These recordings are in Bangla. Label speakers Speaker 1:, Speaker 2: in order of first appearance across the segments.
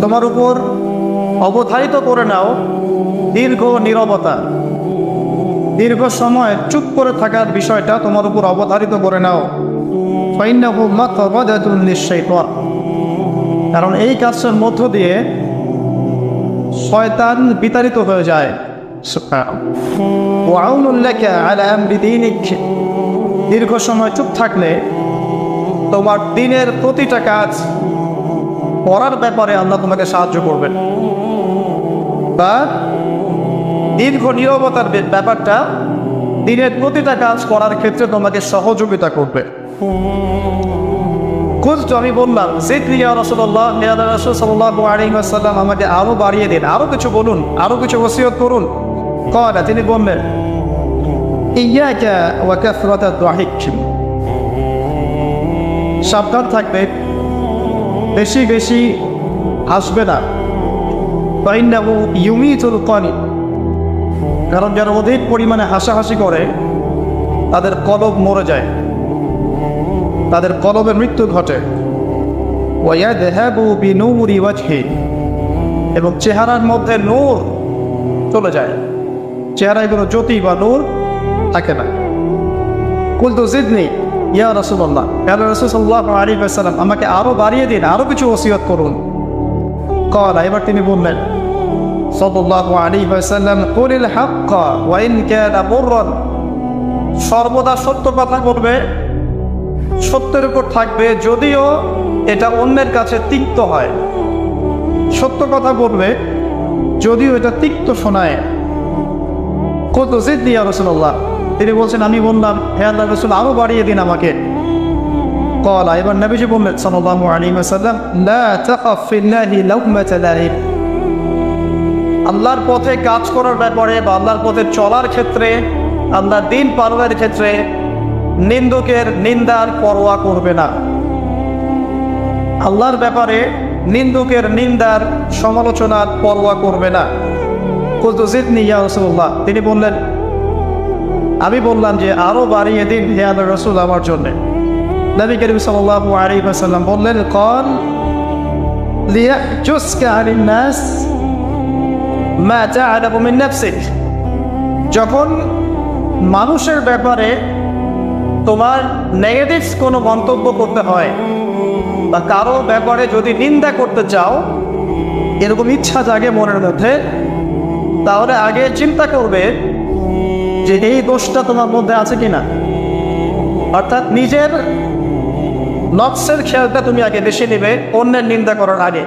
Speaker 1: তোমার উপর অবধারিত করে নাও দীর্ঘ নীরবতা, দীর্ঘ সময় চুপ করে থাকার বিষয়টা তোমার উপর অবধারিত করে নাও। ফাইন্নাহু মাতবাদাতুন লিশ-শাইতান, কারণ এই কাজের মধ্য দিয়ে শয়তান বিতাড়িত হয়ে যায়। ওয়া আউনুন লাকা আলা আমরি দীনিক, দীর্ঘ সময় চুপ থাকলে তোমার দিনের প্রতিটা কাজ করার ব্যাপারে আল্লাহ তোমাকে সাহায্য করবেন। বা দীর্ঘ নীরবতার ব্যাপারটা দিনের প্রতিটা কাজ করার ক্ষেত্রে তোমাকে সহযোগিতা করবে। খুঁজতো, আমি বললাম জিদনি ইয়া রাসূলুল্লাহ, ইয়া রাসূল সাল্লাল্লাহু আলাইহি ওয়াসাল্লাম, আমাকে আরো বাড়িয়ে দিন, আরো কিছু বলুন, আরো কিছু ওসিয়ত করুন। ক্বালা, তিনি বললেন ইয়াকা ওয়া কাসরাতাদ দাহিক, সাবধান থাকবে, বেশি বেশি হাসবে না। ফাইন্নাহু ইউমিতুল কলিব, কারণ যারা অধিক পরিমাণে হাসাহাসি করে তাদের কলব মরে যায়, তাদের কলবের মৃত্যু ঘটে। ওয়ায়াযহাবু বিনূরি ওয়াজহি, এবং চেহারার মধ্যে নূর চলে যায়, চেহারায় কোনো জ্যোতি বা নূর থাকে না। কুলতু জিদনি ইয়া রাসূলুল্লাহ, ইয়া রাসূল সাল্লাল্লাহু আলাইহি ওয়াসাল্লাম, আমাকে আরো বাড়িয়ে দিন, আরো কিছু ওসিয়ত করুন। ক্বালা, এবার তিনি বললেন সাল্লাল্লাহু আলাইহি ওয়াসাল্লাম, কুলিল হাক্কা ওয়া ইন কানা মুররান, সর্বদা সত্য কথা বলবে, সত্যের উপর থাকবে যদিও এটা অন্যের কাছে তিক্ত হয়। সত্য কথা বলবে যদিও এটা তিক্ত শোনায়। কত জিদনি ইয়া রাসূলুল্লাহ, তিনি বলছেন, আমি বললাম হে আল্লাহর রাসূল, আরো বাড়িয়ে দিন আমাকে। ক্বালা, এবার নবীজি বললেন সাল্লাল্লাহু আলাইহি ওয়াসাল্লাম, লা তাখাফ ফিল্লাহি লাওমাতা লাইম, আল্লাহর পথে কাজ করার ব্যাপারে বা আল্লাহর পথে চলার ক্ষেত্রে, আল্লাহর দিন পালনের ক্ষেত্রে নিন্দুকের নিন্দার পরোয়া করবে না। আল্লাহর ব্যাপারে নিন্দুকের নিন্দার সমালোচনার পরোয়া করবে না। কুলতু জিদনি ইয়া রাসূলুল্লাহ, তিনি বললেন, আমি বললাম যে আরো বাড়িয়ে দিন হে আল্লাহর রাসূল আমার জন্য। নবী করিম সাল্লাল্লাহু আলাইহি ওয়াসাল্লাম বললেন, ক্বাল লিয়াজুসকা আলিন নাস মা তা'লামু মিন নাফসিক, যখন মানুষের ব্যাপারে তোমার নেগেটিভ কোনো মন্তব্য করতে হয় বা কারো ব্যাপারে যদি নিন্দা করতে চাও, এরকম ইচ্ছা জাগে মনের মধ্যে, তাহলে আগে চিন্তা করবে যে এই দোষটা তোমার মধ্যে আছে কিনা। অর্থাৎ নিজের নফসের খেয়ালটা তুমি আগে বেশি নেবে অন্যের নিন্দা করার আগে।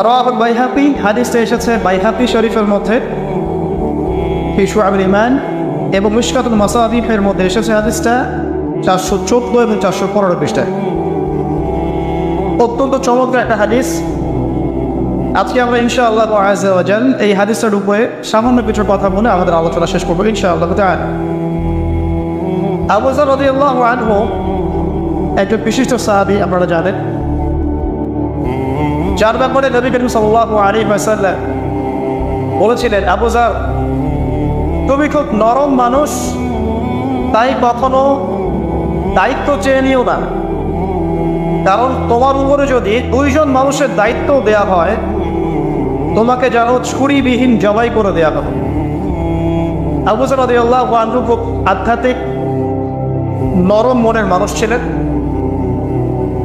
Speaker 1: রাওয়াহুল বাইহাকি, হাদিসটা এসেছে বাইহাকি শরীফের মধ্যে ফি শুআবুল ঈমান, এবং মিশকাতুল মাসাবিহের মধ্যে এসেছে হাদিসটা 414 এবং 415 পৃষ্ঠায়। অত্যন্ত চমৎকার একটা হাদিস। আজকে আমরা ইনশাআল্লাহ আযজা ওয়া জাল এই হাদিসের উপরে সামান্য কিছু কথা বলে আমাদের আলোচনা শেষ করবো ইনশাআল্লাহ তাআলা। আবু যর রাদিয়াল্লাহু আনহু একজন বিশিষ্ট সাহাবী, আপনারা জানেন, যার ব্যাপারে নবী করিম সাল্লাল্লাহু আলাইহি ওয়াসাল্লাম বলেছিলেন, আবু যর, তুমি খুব নরম মানুষ, তাই কখনো দায়িত্ব চেয়ে নিও না, কারণ তোমার উপরে যদি 2 জন মানুষের দায়িত্ব দেয়া হয়, তোমাকে যেন ছুরিবিহীন জবাই করে দেয়া হবে। আবু যর রাদিয়াল্লাহু আনহু খুব আধ্যাত্মিক নরম মনের মানুষ ছিলেন।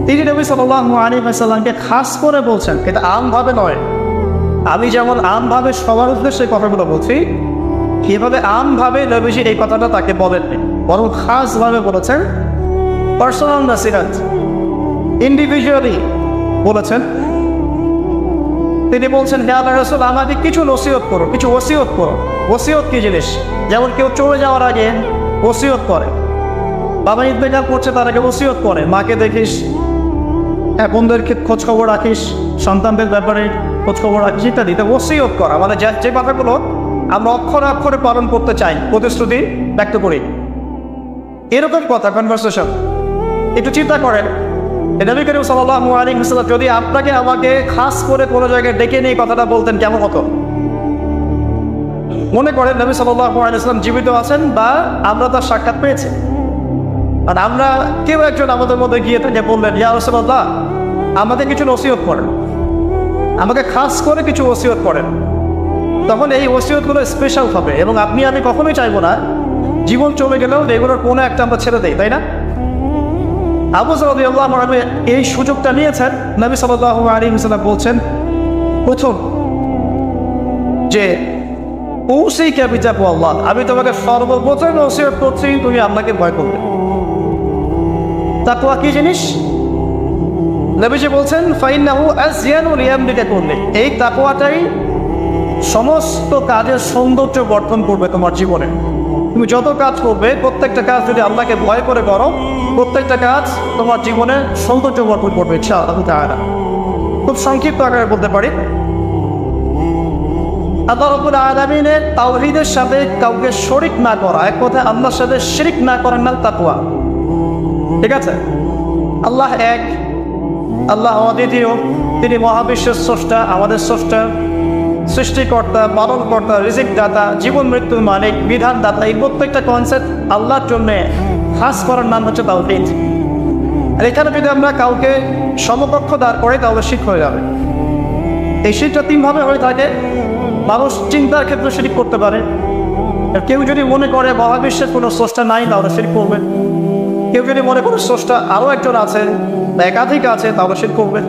Speaker 1: তিনি নবী সাল্লাল্লাহু আলাইহি ওয়াসাল্লামকে খাস করে বলছেন, এটা আমভাবে নয়, আমি যেমন আমভাবে সবার উদ্দেশ্যে কথাগুলো বলছি, এভাবে আমভাবে নবীজি এই কথাটা তাকে বলেননি, বরং খাসভাবে বলেছেন, পার্সোনাল নাসিহাত, ইন্ডিভিজুয়ালি বলেছেন। তিনি বলছেন, হে আল্লাহর রাসূল, আমাকে কিছু নসিহত করো, কিছু ওসিয়ত করো। ওসিয়ত কি জিনিস? যেমন কেউ চলে যাওয়ার আগে ওসিয়ত করে, বাবা ইন্তেকাল করছে তার আগে ওসিয়ত করে, মাকে দেখিস, বোনদেরকে খোঁজ খবর রাখিস, সন্তানদের ব্যাপারে খোঁজ খবর রাখিস ইত্যাদি। ওসিয়ত করা মানে যে কথাগুলো আমরা অক্ষরে অক্ষরে পালন করতে চাই, প্রতিশ্রুতি ব্যক্ত করি, এরকম কথা, কনভারসেশন। একটু চিন্তা করেন, নবী করিম সাল্লাল্লাহু আলাইহি ওয়াসাল্লাম যদি আপনাকে আমাকে খাস করে কোনো জায়গায় ডেকে নিয়ে কথাটা বলতেন, কেমন হতো? মনে করেন নবী সাল্লাল্লাহু আলাইহি ওয়াসাল্লাম জীবিত আছেন বা আমরা তার সাক্ষাৎ পেয়েছি, আর আমরা কেউ একজন আমাদের মধ্যে গিয়ে থেকে বললেন, ইয়া রাসূলুল্লাহ, আমাদের কিছু নসিহত করেন, আমাকে খাস করে কিছু ওসিয়ত করেন, তখন এই ওসিয়তগুলো স্পেশাল হবে এবং আপনি আমি কখনোই চাইবো না জীবন চলে গেলেও এগুলোর কোনো একটা আমরা ছেড়ে দেই, তাই না? আবু যর রাদিয়াল্লাহু আনহু এই সুযোগটা নিয়েছেন। নবী সাল্লাল্লাহু আলাইহি ওয়াসাল্লাম বলছেন, প্রথম যে উসিকা বিতাকওয়াল্লাহ, আমি তোমাকে সর্বপ্রথম ওসিয়ত করছি তুমি আল্লাহকে ভয় করবে। তাকওয়া কি জিনিস? নবীজি বলছেন ফাইন্নাহু আযয়ানু লিয়ামলিকা কুল্লি, এই তাকওয়াটাই সমস্ত কাজের সৌন্দর্য বর্ধন করবে তোমার জীবনে। তুমি যত কাজ করবে প্রত্যেকটা কাজ যদি আল্লাহকে ভয় করে করো, প্রত্যেকটা কাজ তোমার জীবনে সৌন্দর্য বর্ধন করবে ইনশাআল্লাহ তাআলা। খুব সংক্ষিপ্ত আকারে বলতে পারি, আল্লাহ রাব্বুল আলামিনের তাওহীদের সাথে কাউকে শরীক না করা, এক কথায় আল্লাহর সাথে শিরক না করার নাম তাকওয়া। ঠিক আছে? আল্লাহ এক, আল্লাহ অদ্বিতীয়, তিনি মহাবিশ্বের স্রষ্টা, আমাদের স্রষ্টা, সৃষ্টিকর্তা, পালনকর্তা, রিজিক দাতা, জীবন মৃত্যুর মালিক, বিধান দাতা। এই প্রত্যেকটা কনসেপ্ট আল্লাহর জন্য খাস করার নাম হচ্ছে তাওহীদ। আর এখানে যদি আমরা কাউকে সমকক্ষ দাঁড় করি তাহলে শিরক হয়ে যাবে। এই শিরকটা তিনভাবে হয়ে থাকে। মানুষ চিন্তার ক্ষেত্রে শিরক করতে পারে। কেউ যদি মনে করে মহাবিশ্বের কোনো স্রষ্টা নাই তাহলে শিরক করবে। কেউ যদি মনে করে স্রষ্টা আরও একজন আছে বা একাধিক আছে তাহলে শিরক করবে।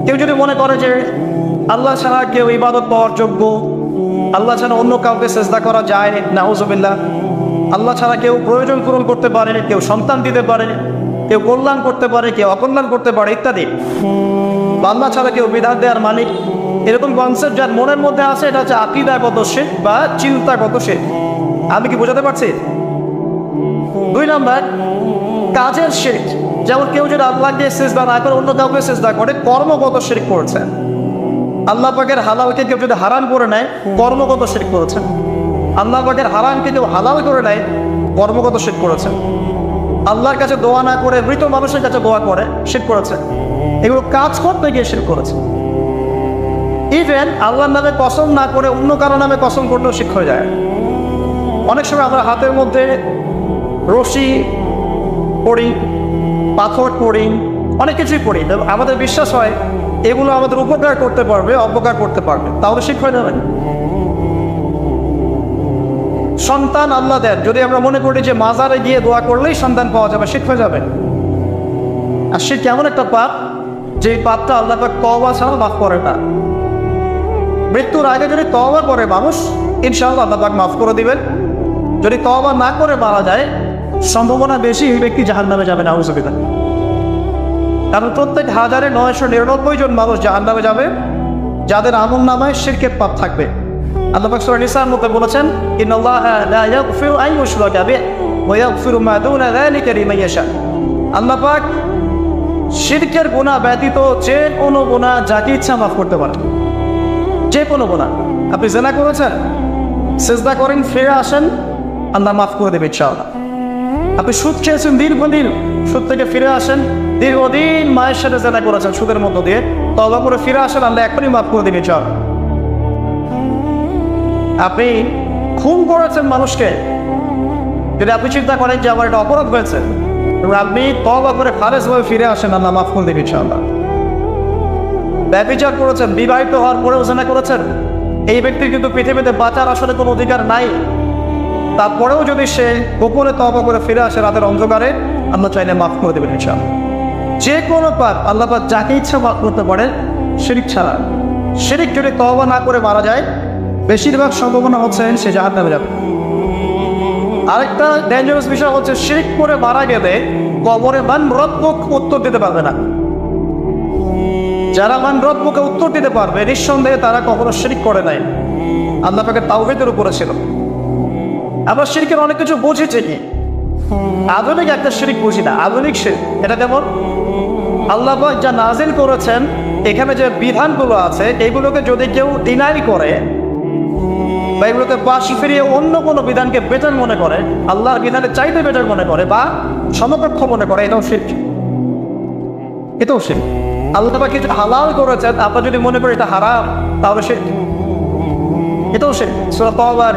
Speaker 1: কেউ যদি মনে করে যে আল্লাহ ছাড়া কেউ ইবাদত পাওয়ার যোগ্য, আল্লাহ ছাড়া অন্য কাউকে সেজদা করা যায় নাউজুবিল্লাহ, আল্লাহ ছাড়া কেউ প্রয়োজন পূরণ করতে পারে, কেউ সন্তান দিতে পারে, কেউ কল্যাণ করতে পারে, কেউ অকল্যাণ করতে পারে ইত্যাদি, আল্লাহ ছাড়া কেউ বিধান দেওয়ার মালিক, এরকম কনসেপ্ট যার মনের মধ্যে আছে এটা হচ্ছে আকীদাগত শিরক বা চিন্তাগত শিরক। আমি কি বোঝাতে পারছি? 2 নাম্বার কাজের শিরক, যেমন কেউ যদি আল্লাহকে সেজদা না করে অন্য কাউকে সেজদা করে কর্মগত শিরক করেছে। আল্লাহ পাকের হালালকে কেউ যদি হারাম করে নেয় কর্মগত শিরক করেছেন। আল্লাহ পাকের হারামকে কেউ হালাল করে নেয় কর্মগত শিরক করেছেন। আল্লাহর কাছে দোয়া না করে মৃত মানুষের কাছে দোয়া করে শিরক করেছে। এগুলো কাজ করতে গিয়ে শিরক করেছে। ইভেন আল্লাহর নামে কসম না করে অন্য কারো নামে কসম করতেও শিরক হয়ে যায়। অনেক সময় আমরা হাতের মধ্যে রশি পড়ি, পাথর পড়ি, অনেক কিছুই পড়ি, আমাদের বিশ্বাস হয় এগুলো আমাদের উপকার করতে পারবে, অপকার করতে পারবে, তাহলে শিরক হয়ে যাবে। সন্তান আল্লাহ দেন, যদি আমরা মনে করি যে মাজারে গিয়ে দোয়া করলেই সন্তান পাওয়া যাবে, শিরক হয়ে যাবে। আর শিরক এমন একটা পাপ যে পাপটা আল্লাহ পাক তওবা ছাড়া মাফ করে না। মৃত্যুর আগে যদি তওবা করে মানুষ, ইনশাআল্লাহ আল্লাহ পাক মাফ করে দিবেন। যদি তওবা না করে মারা যায়, সম্ভাবনা বেশি এই ব্যক্তি জাহান্নামে যাবে নাউজুবিল্লাহ। কারণ প্রত্যেক 1999 জন মানুষ জাহান্নামে যাবে যাদের আমল নামায় শিরকের পাপ থাকবে। আল্লাহ পাক সূরা নিসার মধ্যে বলেছেন, ইন্নাল্লাহা লা ইয়াগফিরু আন ইউশরাকা বিহি ওয়া ইয়াগফিরু মা দুনা যালিকা লিমান ইয়াশা। আল্লাহ পাক শিরকের গুনাহ ব্যতীত যে কোনো গুনাহ যাকে ইচ্ছা মাফ করতে পারেন। যে কোনো গুনাহ, আপনি জিনা করেছেন, সিজদা করেন, ফিরে আসেন, আল্লাহ মাফ করে দেবে ইনশাআল্লাহ। আপনি সুদ খেয়েছেন দীর্ঘদিন, সুদ থেকে ফিরে আসেন, দীর্ঘদিন মায়ের সাথে জিনা করেছেন সুদের মধ্য দিয়ে, তওবা করে ফিরে আসেন, আল্লাহ এখনই মাফ করে দেবে ইনশাআল্লাহ। আপনি খুন করেছেন মানুষকে, যদি আপনি চিন্তা করেন যে আমার এটা অপরাধ হয়েছে, আপনি তওবা করে খালেসভাবে ফিরে আসেন, আল্লাহ মাফ করে দেবে ইনশাআল্লাহ। ব্যভিচার করেছেন, বিবাহিত হওয়ার পরেও জিনা করেছেন, এই ব্যক্তির কিন্তু পৃথিবীতে বাঁচার আসলে কোনো অধিকার নাই। তারপরেও যদি সে গোপনে তওবা করে ফিরে আসে রাতের অন্ধকারে, আল্লাহ চাইলে মাফ করে দেবেন ইনশাআল্লাহ। যে কোনো পাপ আল্লাহ পাক যাকে ইচ্ছা মাফ করতে পারেন, শিরক ছাড়া। শিরক যদি তওবা না করে মারা যায়, বেশিরভাগ সম্ভাবনা হচ্ছে সে জাহান্নামে যাবে। আরেকটা ডেঞ্জারাস বিষয় হচ্ছে শিরক করে মারা গেলে কবরে মান রব্বুক উত্তর দিতে পারবে না। যারা মান রব্বুকে উত্তর দিতে পারবে, নিঃসন্দেহে তারা কখনো শিরক করে নাই, আল্লাহ পাকের তাওহীদের উপরে ছিল। আবার শিরকের অনেক কিছু বুঝেছে কি, আধুনিক একটা শিরক বুঝি না, আধুনিক শিরক। এটা যেমন আল্লাহ পাক যা নাজিল করেছেন, এখানে যে বিধানগুলো আছে এগুলোকে যদি কেউ ডিনাই করে বা এগুলোকে পাশ ফিরিয়ে অন্য কোনো বিধানকে বেটার মনে করে, আল্লাহর বিধানের চাইতে বেটার মনে করে বা সমকক্ষ মনে করে, এটাও শিরক। এটাও শিরক। আল্লাহ পাক কিছু হালাল করেছেন, আপনারা যদি মনে করেন এটা হারাম, তাহলে শিরক। এটাও শিরক। সূরা তাওবার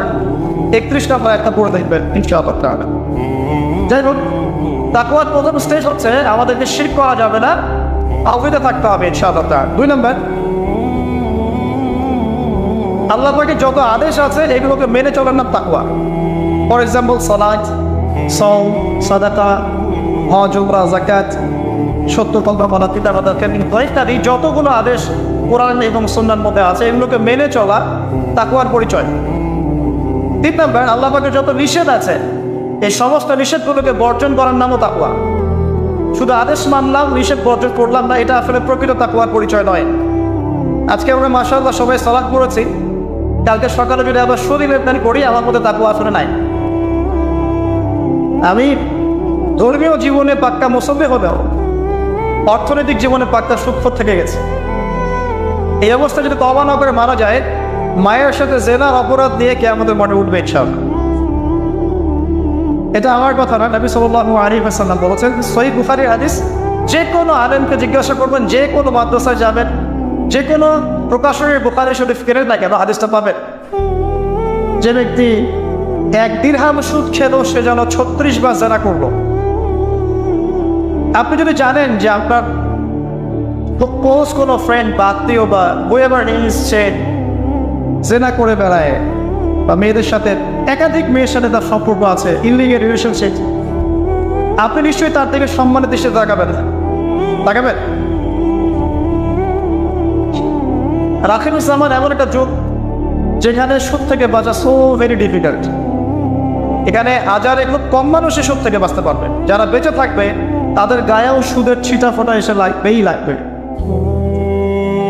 Speaker 1: 31 নম্বর আয়াতটা পড়ে দেখবেন ইনশাআল্লাহ তাআলা। যাই হোক, তাকওয়ার প্রথম স্টেজ হচ্ছে আমাদেরকে শিরক করা যাবে না, তাওহীদে থাকতে হবে ইনশাআল্লাহ তাআলা। 2 নম্বর, আল্লাহ পাকের যত আদেশ আছে এগুলোকে মেনে চলার নাম তাকওয়া। ফর এক্সাম্পল সালাত, সাওম, সাদাকা, হজ, উমরা, যাকাত, সত্য কথা বলা, পিতামাতার খেদমত ইত্যাদি যতগুলো আদেশ কোরআন এবং সুন্নাহর মধ্যে আছে এগুলোকে মেনে চলা তাকওয়ার পরিচয়। 3 নম্বর, আল্লাহ পাকের যত নিষেধ আছে এই সমস্ত নিষেধগুলোকে বর্জন করার নামও তাকওয়া। শুধু আদেশ মানলাম, নিষেধ বর্জন করলাম না, এটা আসলে প্রকৃত তাকওয়ার পরিচয় নয়। আজকে আমরা মাশাআল্লাহ সবাই সালাত পড়েছি, কালকে সকালে যদি আবার শরীর লেনদেন করি আমার মধ্যে তাকওয়া আসলে নাই। আমি ধর্মীয় জীবনে পাক্কা মুসল্লি হলেও অর্থনৈতিক জীবনে পাক্কা সুৎখোর থেকে গেছে। এই অবস্থা যদি তওবা না করে মারা যায়, মায়ের সাথে জেনার অপরাধ দিয়ে কিয়ামতের মাঠে উঠবে ইনশাআল্লাহ। এটা আমার কথা না, নবী সাল্লাল্লাহু আলাইহি ওয়াসাল্লাম বলেছেন, সহিহ বুখারীর হাদিস, যে কোনো আলেমকে জিজ্ঞাসা করবেন, যে কোনো মাদ্রাসায় যাবেন, যে কোনো প্রকাশনের বুখারী শরীফ কেনেন না কেন, হাদিসটা পাবেন। যে ব্যক্তি 1 দিরহাম সুদ খেলো সে যেন 36 বার জেনা করলো। আপনি যদি জানেন যে আপনার ক্লোজ কোনো ফ্রেন্ড বা আত্মীয় বা হুয়েভার ইজ সে জেনা করে বেড়ায় বা মেয়েদের সাথে একাধিক মেয়ের সাথে তার সম্পর্ক আছে, ইনলিগাল রিলেশনশিপ, আপনি নিশ্চয়ই তার থেকে সম্মানের দৃষ্টিতে তাকাবেন না, তাকাবেন? আখিরুজ জামান এমন একটা যুগ যেখানে সুদ থেকে বাঁচা সো ভেরি ডিফিকাল্ট। এখানে হাজারে খুব কম মানুষই সুদ থেকে বাঁচতে পারবে। যারা বেঁচে থাকবে তাদের গায়েও সুদের ছিটা ফোটা এসে লাগবেই লাগবে,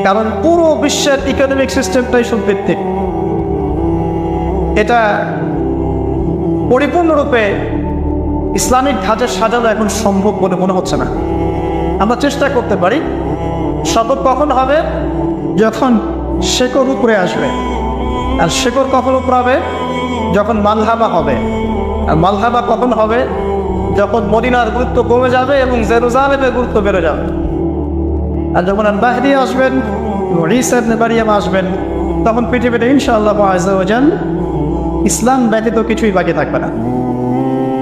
Speaker 1: কারণ পুরো বিশ্বের ইকোনমিক সিস্টেমটাই সুদ ভিত্তিক। এটা পরিপূর্ণরূপে ইসলামিক ধাঁচে সাজানো এখন সম্ভব বলে মনে হচ্ছে না। আমরা চেষ্টা করতে পারি। সবক কখন হবে? যখন শেকড় উপরে আসবে। আর শেকড় কখন উপরে হবে? যখন মালহাবা হবে। আর মালহাবা কখন হবে? যখন মদিনার গুরুত্ব কমে যাবে এবং জেরুজালেমের গুরুত্ব বেড়ে যাবে। আর যখন বাহরি আসবেন, ঈসা ইবনে মারইয়াম আসবেন, তখন পৃথিবীতে ইনশাআল্লাহ আযজা ওয়া জাল ইসলাম ব্যতীত কিছুই বাকি থাকবে না।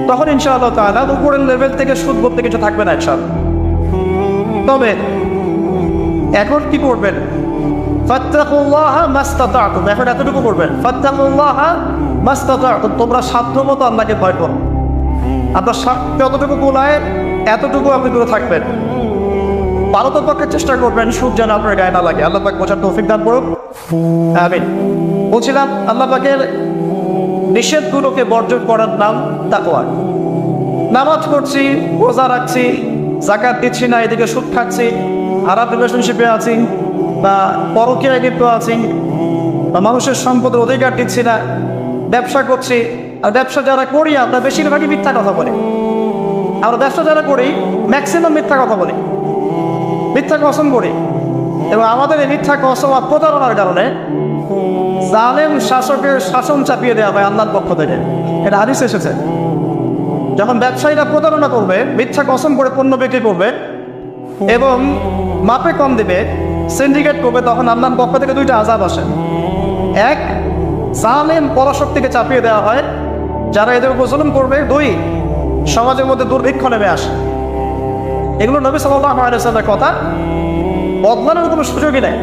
Speaker 1: তখন ইনশাআল্লাহ তাআলা উপরের লেভেল থেকে সুদ বলতে কিছু থাকবে না ইনশাআল্লাহ। তবে এখন কি করবেন? ফাত্তাকুল্লাহা মাসতাতা'তুম, এখন এতটুকু করবেন, ফাত্তাকুল্লাহা মাসতাতা'তুম, তোমরা সাধ্যমতো আল্লাহকে ভয় করো। আপনার যতটুকু কুলায় এতটুকু আপনি দূরে থাকবেন। পারতপক্ষে চেষ্টা করবেন সুদ যেন আপনার গায়ে না লাগে। আল্লাহ পাক বোঝার তৌফিক দান করুক, আমিন। বলছিলাম আল্লাহ পাকের নিষেধগুলোকে বর্জন করার নাম তাকওয়া। নামাজ পড়ছি, রোজা রাখছি, যাকাত দিচ্ছি না, এদিকে সুদ খাচ্ছি, হারাম রিলেশনশিপে আছি, বা পরকীয়ায় লিপ্ত আছি, বা মানুষের সম্পদের অধিকার দিচ্ছি না, ব্যবসা করছি। আর ব্যবসা যারা করি আমরা বেশিরভাগই মিথ্যা কথা বলি। আমরা ব্যবসা যারা করি ম্যাক্সিমাম মিথ্যা কথা বলি, মিথ্যা কসম করি। এবং আমাদের এই মিথ্যা কসম আর প্রতারণার কারণে জালেম শাসকের শাসন চাপিয়ে দেওয়া হয় আল্লাহর পক্ষ থেকে। এটা হাদিসে এসেছে। যখন ব্যবসায়ীরা প্রতারণা করবে, মিথ্যা কসম করে পণ্য বিক্রি করবে এবং মাপে কম দেবে, সিন্ডিকেট করবে, তখন আল্লাহর পক্ষ থেকে 2টা আযাব আসে। এক, জালেম পরাশক্তিকে চাপিয়ে দেওয়া হয় যারা এদের উপর জুলুম করবে। 2, সমাজের মধ্যে দুর্ভিক্ষ নেমে আসে। এগুলো নবী সাল্লাল্লাহু আলাইহি ওয়াসাল্লামের কথা, বদলানোর কোনো সুযোগই নেই।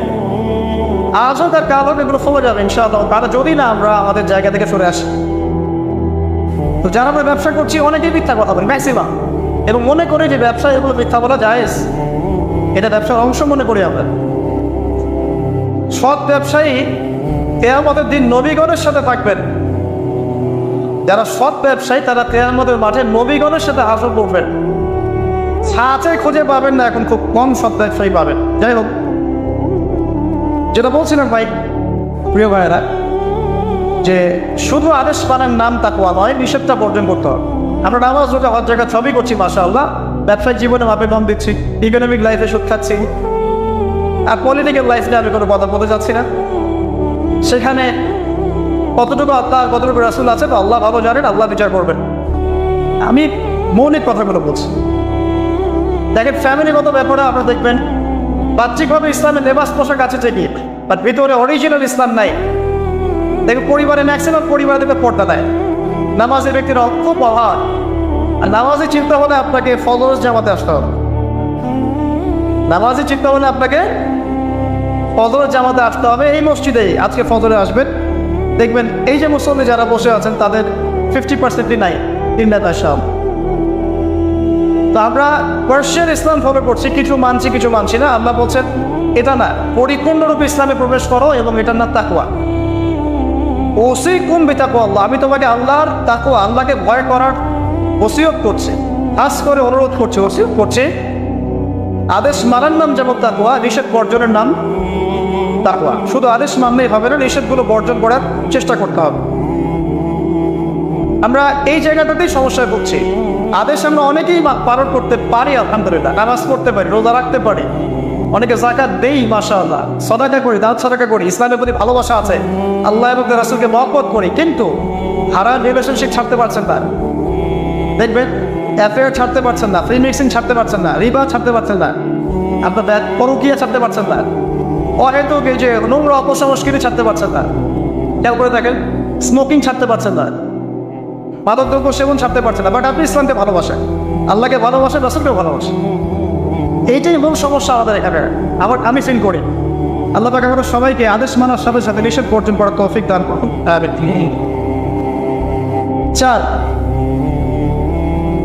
Speaker 1: আজও তার কাল হবে, এগুলো ফলে যাবে ইনশাআল্লাহ, তারা যদি না আমরা আমাদের জায়গা থেকে সরে আসি। তো যারা আমরা ব্যবসা করছি অনেকেই মিথ্যা কথা বলি ম্যাক্সিমাম, এবং মনে করি যে ব্যবসা এগুলো মিথ্যা বলা জায়েজ, এটা ব্যবসার অংশ মনে করি আমরা। সৎ ব্যবসায়ী কিয়ামতের দিন নবীগণের সাথে থাকবেন। যারা সৎ ব্যবসায়ী তারা কিয়ামতের মাঠে নবীগণের সাথে হাসর করবেন। ছাঁচে খুঁজে পাবেন না, এখন খুব কম সৎ ব্যবসায়ী পাবেন। যাই হোক, যেটা বলছিলাম ভাই, প্রিয় ভাইয়েরা, যে শুধু আদেশ পানের নাম তাকওয়া নয়, নিষেধটা বর্জন করতে হবে। আমরা নামাজ রোজা হজ জাকাত সবই করছি মাশাআল্লাহ, ব্যবসায়িক জীবনে মাপে কম দিচ্ছি, ইকোনমিক লাইফে সুদ খাচ্ছি, আর পলিটিক্যাল লাইফ নিয়ে আমি কোনো কথা বলতে চাচ্ছি না। সেখানে কতটুকু আল্লাহ কতটুকু রাসূল আছে তো আল্লাহ ভালো জানেন, আল্লাহ বিচার করবেন। আমি মৌলিক কথাগুলো বলছি। দেখেন, ফ্যামিলিগত ব্যাপারে আপনারা দেখবেন বাহ্যিকভাবে ইসলামের লেবাস পোশাক আছে ঠিকই, বাট ভিতরে অরিজিনাল ইসলাম নাই। দেখবেন পরিবারে ম্যাক্সিমাম পরিবারে দেখবে পর্দা দেয়, নামাজের ব্যক্তির খুব অভাব। আর নামাজের চিন্তা হলে আপনাকে ফজর জামাতে আসতে হবে। নামাজে চিন্তা হলে আপনাকে ফজরের জামাতে আসতে হবে। এই মসজিদেই আজকে ফজরে আসবেন, দেখবেন এই যে মুসল্লি যারা বসে আছেন তাদের 50%ই নাই তিনটা সব। তো আমরা পার্সিয়ান ইসলাম ফলো করছি, কিছু মানছি কিছু মানছি না। আল্লাহ বলছেন এটা না, পরিপূর্ণরূপে ইসলামে প্রবেশ করো এবং এটার না তাকওয়া। ওসিকুম বিতাকওয়া আল্লাহ, আমি তোমাকে আল্লাহর তাকওয়া, আল্লাহকে ভয় করার ওসিয়ত করছি, খাস করে অনুরোধ করছি, ওসিয়ত করছি। আদেশ মানার নাম যেমন তাকওয়া, নিষেধ বর্জনের নাম তাকওয়া। শুধু আদেশ মানলেই হবে না, নিষেধগুলো বর্জন করার চেষ্টা করতে হবে। আমরা এই জায়গাটাতেই সমস্যায় ভুগছি। আদেশ আমরা অনেকেই পালন করতে পারি, আলহামদুলিল্লাহ, নামাজ পড়তে পারি, রোজা রাখতে পারি, অনেকে যাকাত দেই, মাশাআল্লাহ, সাদাকা করি, দাওয়াত সাদাকা করি, ইসলামের প্রতি ভালোবাসা আছে, আল্লাহ এবং রাসূলকে মহব্বত করি, কিন্তু হারাম রিলেশনশিপ ছাড়তে পারছেন না। দেখবেন অ্যাফেয়ার ছাড়তে পারছেন না, ফ্রি মিক্সিং ছাড়তে পারছেন না, রিবা ছাড়তে পারছেন না, আপনার পরকীয়া ছাড়তে পারছেন না, অহেতুক এই যে নোংরা অপসংস্কৃতি ছাড়তে পারছেন না। খেয়াল করে দেখেন, স্মোকিং ছাড়তে পারছেন না, মাদক দ্রব্য সেবন ছাড়তে পারছেন না, বাট আপনি ইসলামকে ভালোবাসেন, আল্লাহকে ভালোবাসেন, রাসূলকে ভালোবাসেন। এইটাই মূল সমস্যা আমাদের এখানে। আমি ফিল করি আল্লাহ পাক আমাদের সবাইকে আদেশ মানার সাথে সাথে নিষেধ বর্জন করার তৌফিক দান করুন। চার,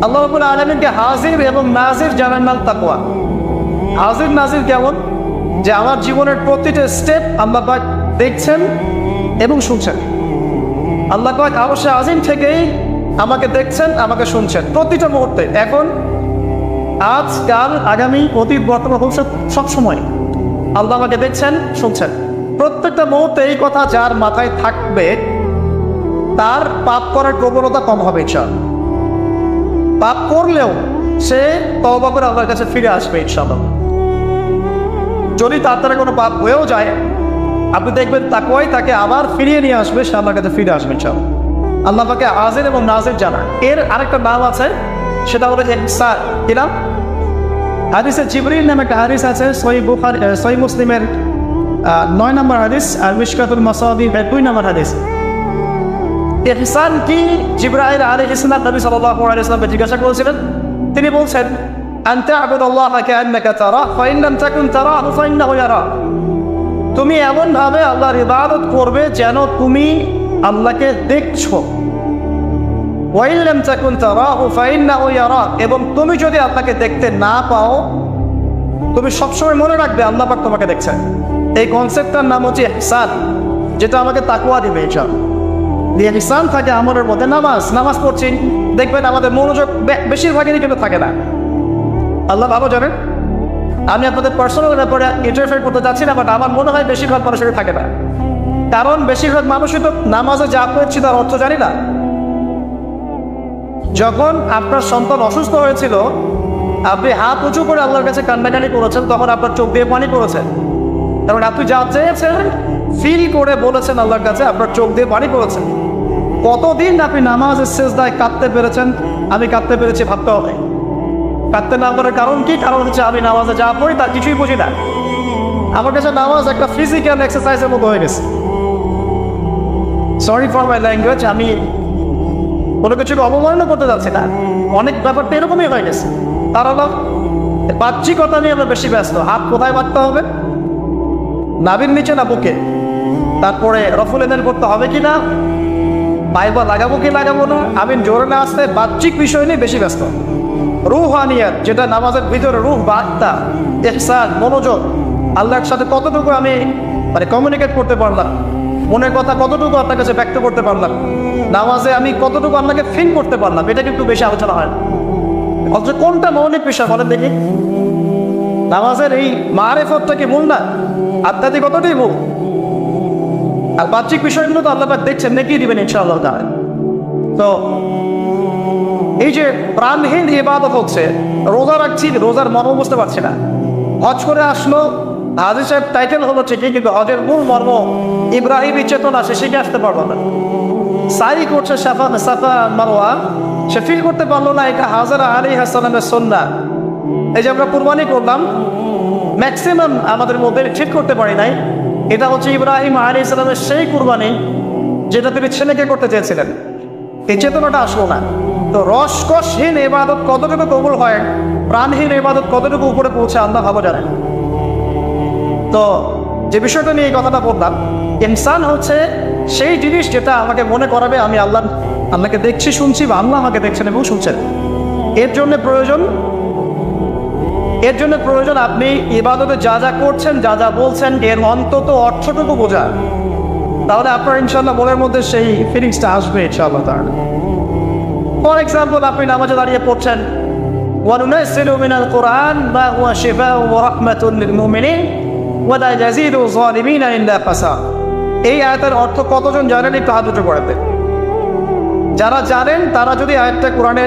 Speaker 1: আল্লাহ রাব্বুল আলামিনকে হাজির এবং নাজির জানার নাম তাকওয়া। হাজির নাজির কেমন? যে আমার জীবনের প্রতিটা স্টেপ আল্লাহ পাক দেখছেন এবং শুনছেন। আল্লাহ পাক অবশ্যই আজিম থেকেই আমাকে দেখছেন, আমাকে শুনছেন প্রতিটা মুহূর্তে, এখন, আজ, কাল, আগামী, অতীত, বর্তমান, ভবিষ্যৎ, সবসময় আল্লাহ আমাকে দেখছেন, শুনছেন। প্রত্যেকটা মুহূর্তে এই কথা যার মাথায় থাকবে তার পাপ করার প্রবণতা কম হবে। ইনশাআল্লাহ পাপ করলেও সে তওবা করে আল্লাহর কাছে ফিরে আসবে ইনশাআল্লাহ। যদি তার দ্বারা কোনো পাপ হয়েও যায়, আপনি দেখবেন তাকওয়াই তাকে আবার ফিরিয়ে নিয়ে আসবে, সে আল্লাহর কাছে ফিরে আসবে ইনশাআল্লাহ। আল্লাহ পাকে হাজির এবং নাজির জানা। এর আরেকটা নাম আছে, সেটা হলো ইহসান। কি নাম? হাদিসে জিবরিল নামে একটা হাদিস আছে, সহিহ মুসলিমের 9 নম্বর হাদিস, আর মিশকাতুল মাসাবিহ 2 নম্বর হাদিস। ইহসান কি জিবরাইল আলাইহিস সালাম নবী সাল্লাল্লাহু আলাইহি ওয়াসাল্লামকে জিজ্ঞাসা করেছিলেন। তিনি বলছেন, আন তা'বুদাল্লাহা কাআন্নাকা তারাহু ফা ইন লাম তাকুন তারাহু ফা ইন্নাহু ইয়ারাক। তুমি এমন ভাবে আল্লাহর ইবাদত করবে যেন তুমি আল্লাহকে দেখছো। ওয়া ইন লাম তাকুন তারাহু ফা ইন্নাহু ইয়ারাক, এবং তুমি যদি আল্লাহকে দেখতে না পাও, তুমি সবসময় মনে রাখবে আল্লাহ পাক তোমাকে দেখছেন। এই কনসেপ্টটার নাম হচ্ছে ইহসান, যেটা আমাকে তাকওয়া দিবে। ইহসান থাকে আমলের মধ্যে। নামাজ পড়ছি, দেখবেন আমাদের মনোযোগ বেশিরভাগই কিন্তু থাকে না। আল্লাহ ভালো জানেন, আমি আপনাদের পার্সোনাল ব্যাপারে ইন্টারফেয়ার করতে যাচ্ছি না, বাট আমার মনে হয় বেশিরভাগ মানুষের থাকে না। কারণ বেশিরভাগ মানুষই তো নামাজে যা পড়ছি তার অর্থ জানি না। যখন আপনার সন্তান অসুস্থ হয়েছিল, আপনি হাত উঁচু করে আল্লাহর কাছে কান্নাকানি করেছেন, তখন আপনার চোখ দিয়ে পানি পড়েছেন, কারণ আপনি যা চেয়েছেন ফিল করে বলেছেন আল্লাহর কাছে, আপনার চোখ দিয়ে পানি পড়েছেন। কতদিন আপনি নামাজের সেজদায় কাঁদতে পেরেছেন? আমি কাঁদতে পেরেছি ভাবতে হবে। কাঁদতে না পারার কারণ কি? কারণ হচ্ছে আমি নামাজে যা পড়ি তার কিছুই বুঝি না। আমার কাছে নামাজ একটা ফিজিক্যাল এক্সারসাইজের মতো হয়ে গেছে। সরি ফর মাই ল্যাঙ্গুয়েজ, আমি কোনো কিছুকে অবমাননা করতে যাচ্ছি না, অনেক ব্যাপারটা এরকমই হয়ে গেছে। তার হলো বাহ্যিকতা নিয়ে আমরা বেশি ব্যস্ত। হাত কোথায় বাঁধতে হবে? নাভির নিচে না বুকে? তারপরে রফুল এদের করতে হবে কি না, পাইবা লাগাবো কি লাগাবো না, আমি জোরে না আসতে, বাহ্যিক বিষয় নিয়ে বেশি ব্যস্ত। রুহানিয়াত, যেটা নামাজের ভিতরে রুহ বা আত্মা, ইহসান, মনোযোগ, আল্লাহর সাথে কতটুকু আমি কমিউনিকেট করতে পারলাম, মনের কথা কতটুকু আপনার কাছে ব্যক্ত করতে পারলাম, নামাজে আমি কতটুকু আপনাকে ফিল করতে পারলাম, এটা কিন্তু বেশি আলোচনা হয় না। অথচ কোনটা মৌলিক বিষয় বলেন দেখি? নামাজের এই মারেফতটা কি মূল না? আধ্যাত্মিকতাটাই মূল। আর বাহ্যিক বিষয়গুলো তো আল্লাহ পাক দেখছেন, নেকি দিবেন ইনশাআল্লাহ তাআলা। তো এই যে প্রাণহীন ইবাদত হচ্ছে, রোজা রাখছি, রোজার মর্ম বুঝতে পারছি না। হজ করে আসলো, হাজী সাহেব টাইটেল হলো ঠিকই, কিন্তু হজের মূল মর্ম ইব্রাহিমী চেতনা সে শিখে আসতে পারলো না। সাই করছে সাফা মারওয়া, সে ফিল করতে পারলো না এটা হাজরা আলাইহিস সালামের সুন্নাহ। এই যে আমরা কুরবানি করলাম, ম্যাক্সিমাম আমাদের মধ্যে ঠিক করতে পারি নাই এটা হচ্ছে ইব্রাহিম আলাইহিস সালামের সেই কুরবানি যেটা তিনি ছেলেকে করতে চেয়েছিলেন। এই চেতনাটা আসলো না। তো রসকসহীন ইবাদত কতটুকু কবুল হয়, প্রাণহীন ইবাদত কতটুকু উপরে পৌঁছে আল্লাহ ভালো জানেন। তো যে বিষয়টা নিয়ে এই কথাটা বললাম, ইনসান হচ্ছে সেই জিনিস যেটা আমাকে মনে করাবে আমি আল্লাহকে দেখছি শুনছি, বা আল্লাহ আমাকে দেখছেন এবং শুনছেন। এর জন্য প্রয়োজন আপনি ইবাদতে যা যা করছেন, যা যা বলছেন, এর অন্তত অর্থটুকু বোঝা। তাহলে আপনার ইনশাল্লাহ মনের মধ্যে সেই ফিলিংসটা আসবে ইনশাআল্লাহ তাআলা। ফর এক্সাম্পল, আপনি নামাজে দাঁড়িয়ে পড়ছেন وَنُنَزِّلُ مِنَ الْقُرْآنِ مَا هُوَ شِفَاءٌ وَرَحْمَةٌ لِلْمُؤْمِنِينَ وَلَا يَزِيدُ الظَّالِمِينَ إِلَّا خَسَارًا। এই আয়াতের অর্থ কতজন জানেন? একটু হাত উঁচু করে দেন। যারা জানেন তারা যদি আয়াতটা কোরআনে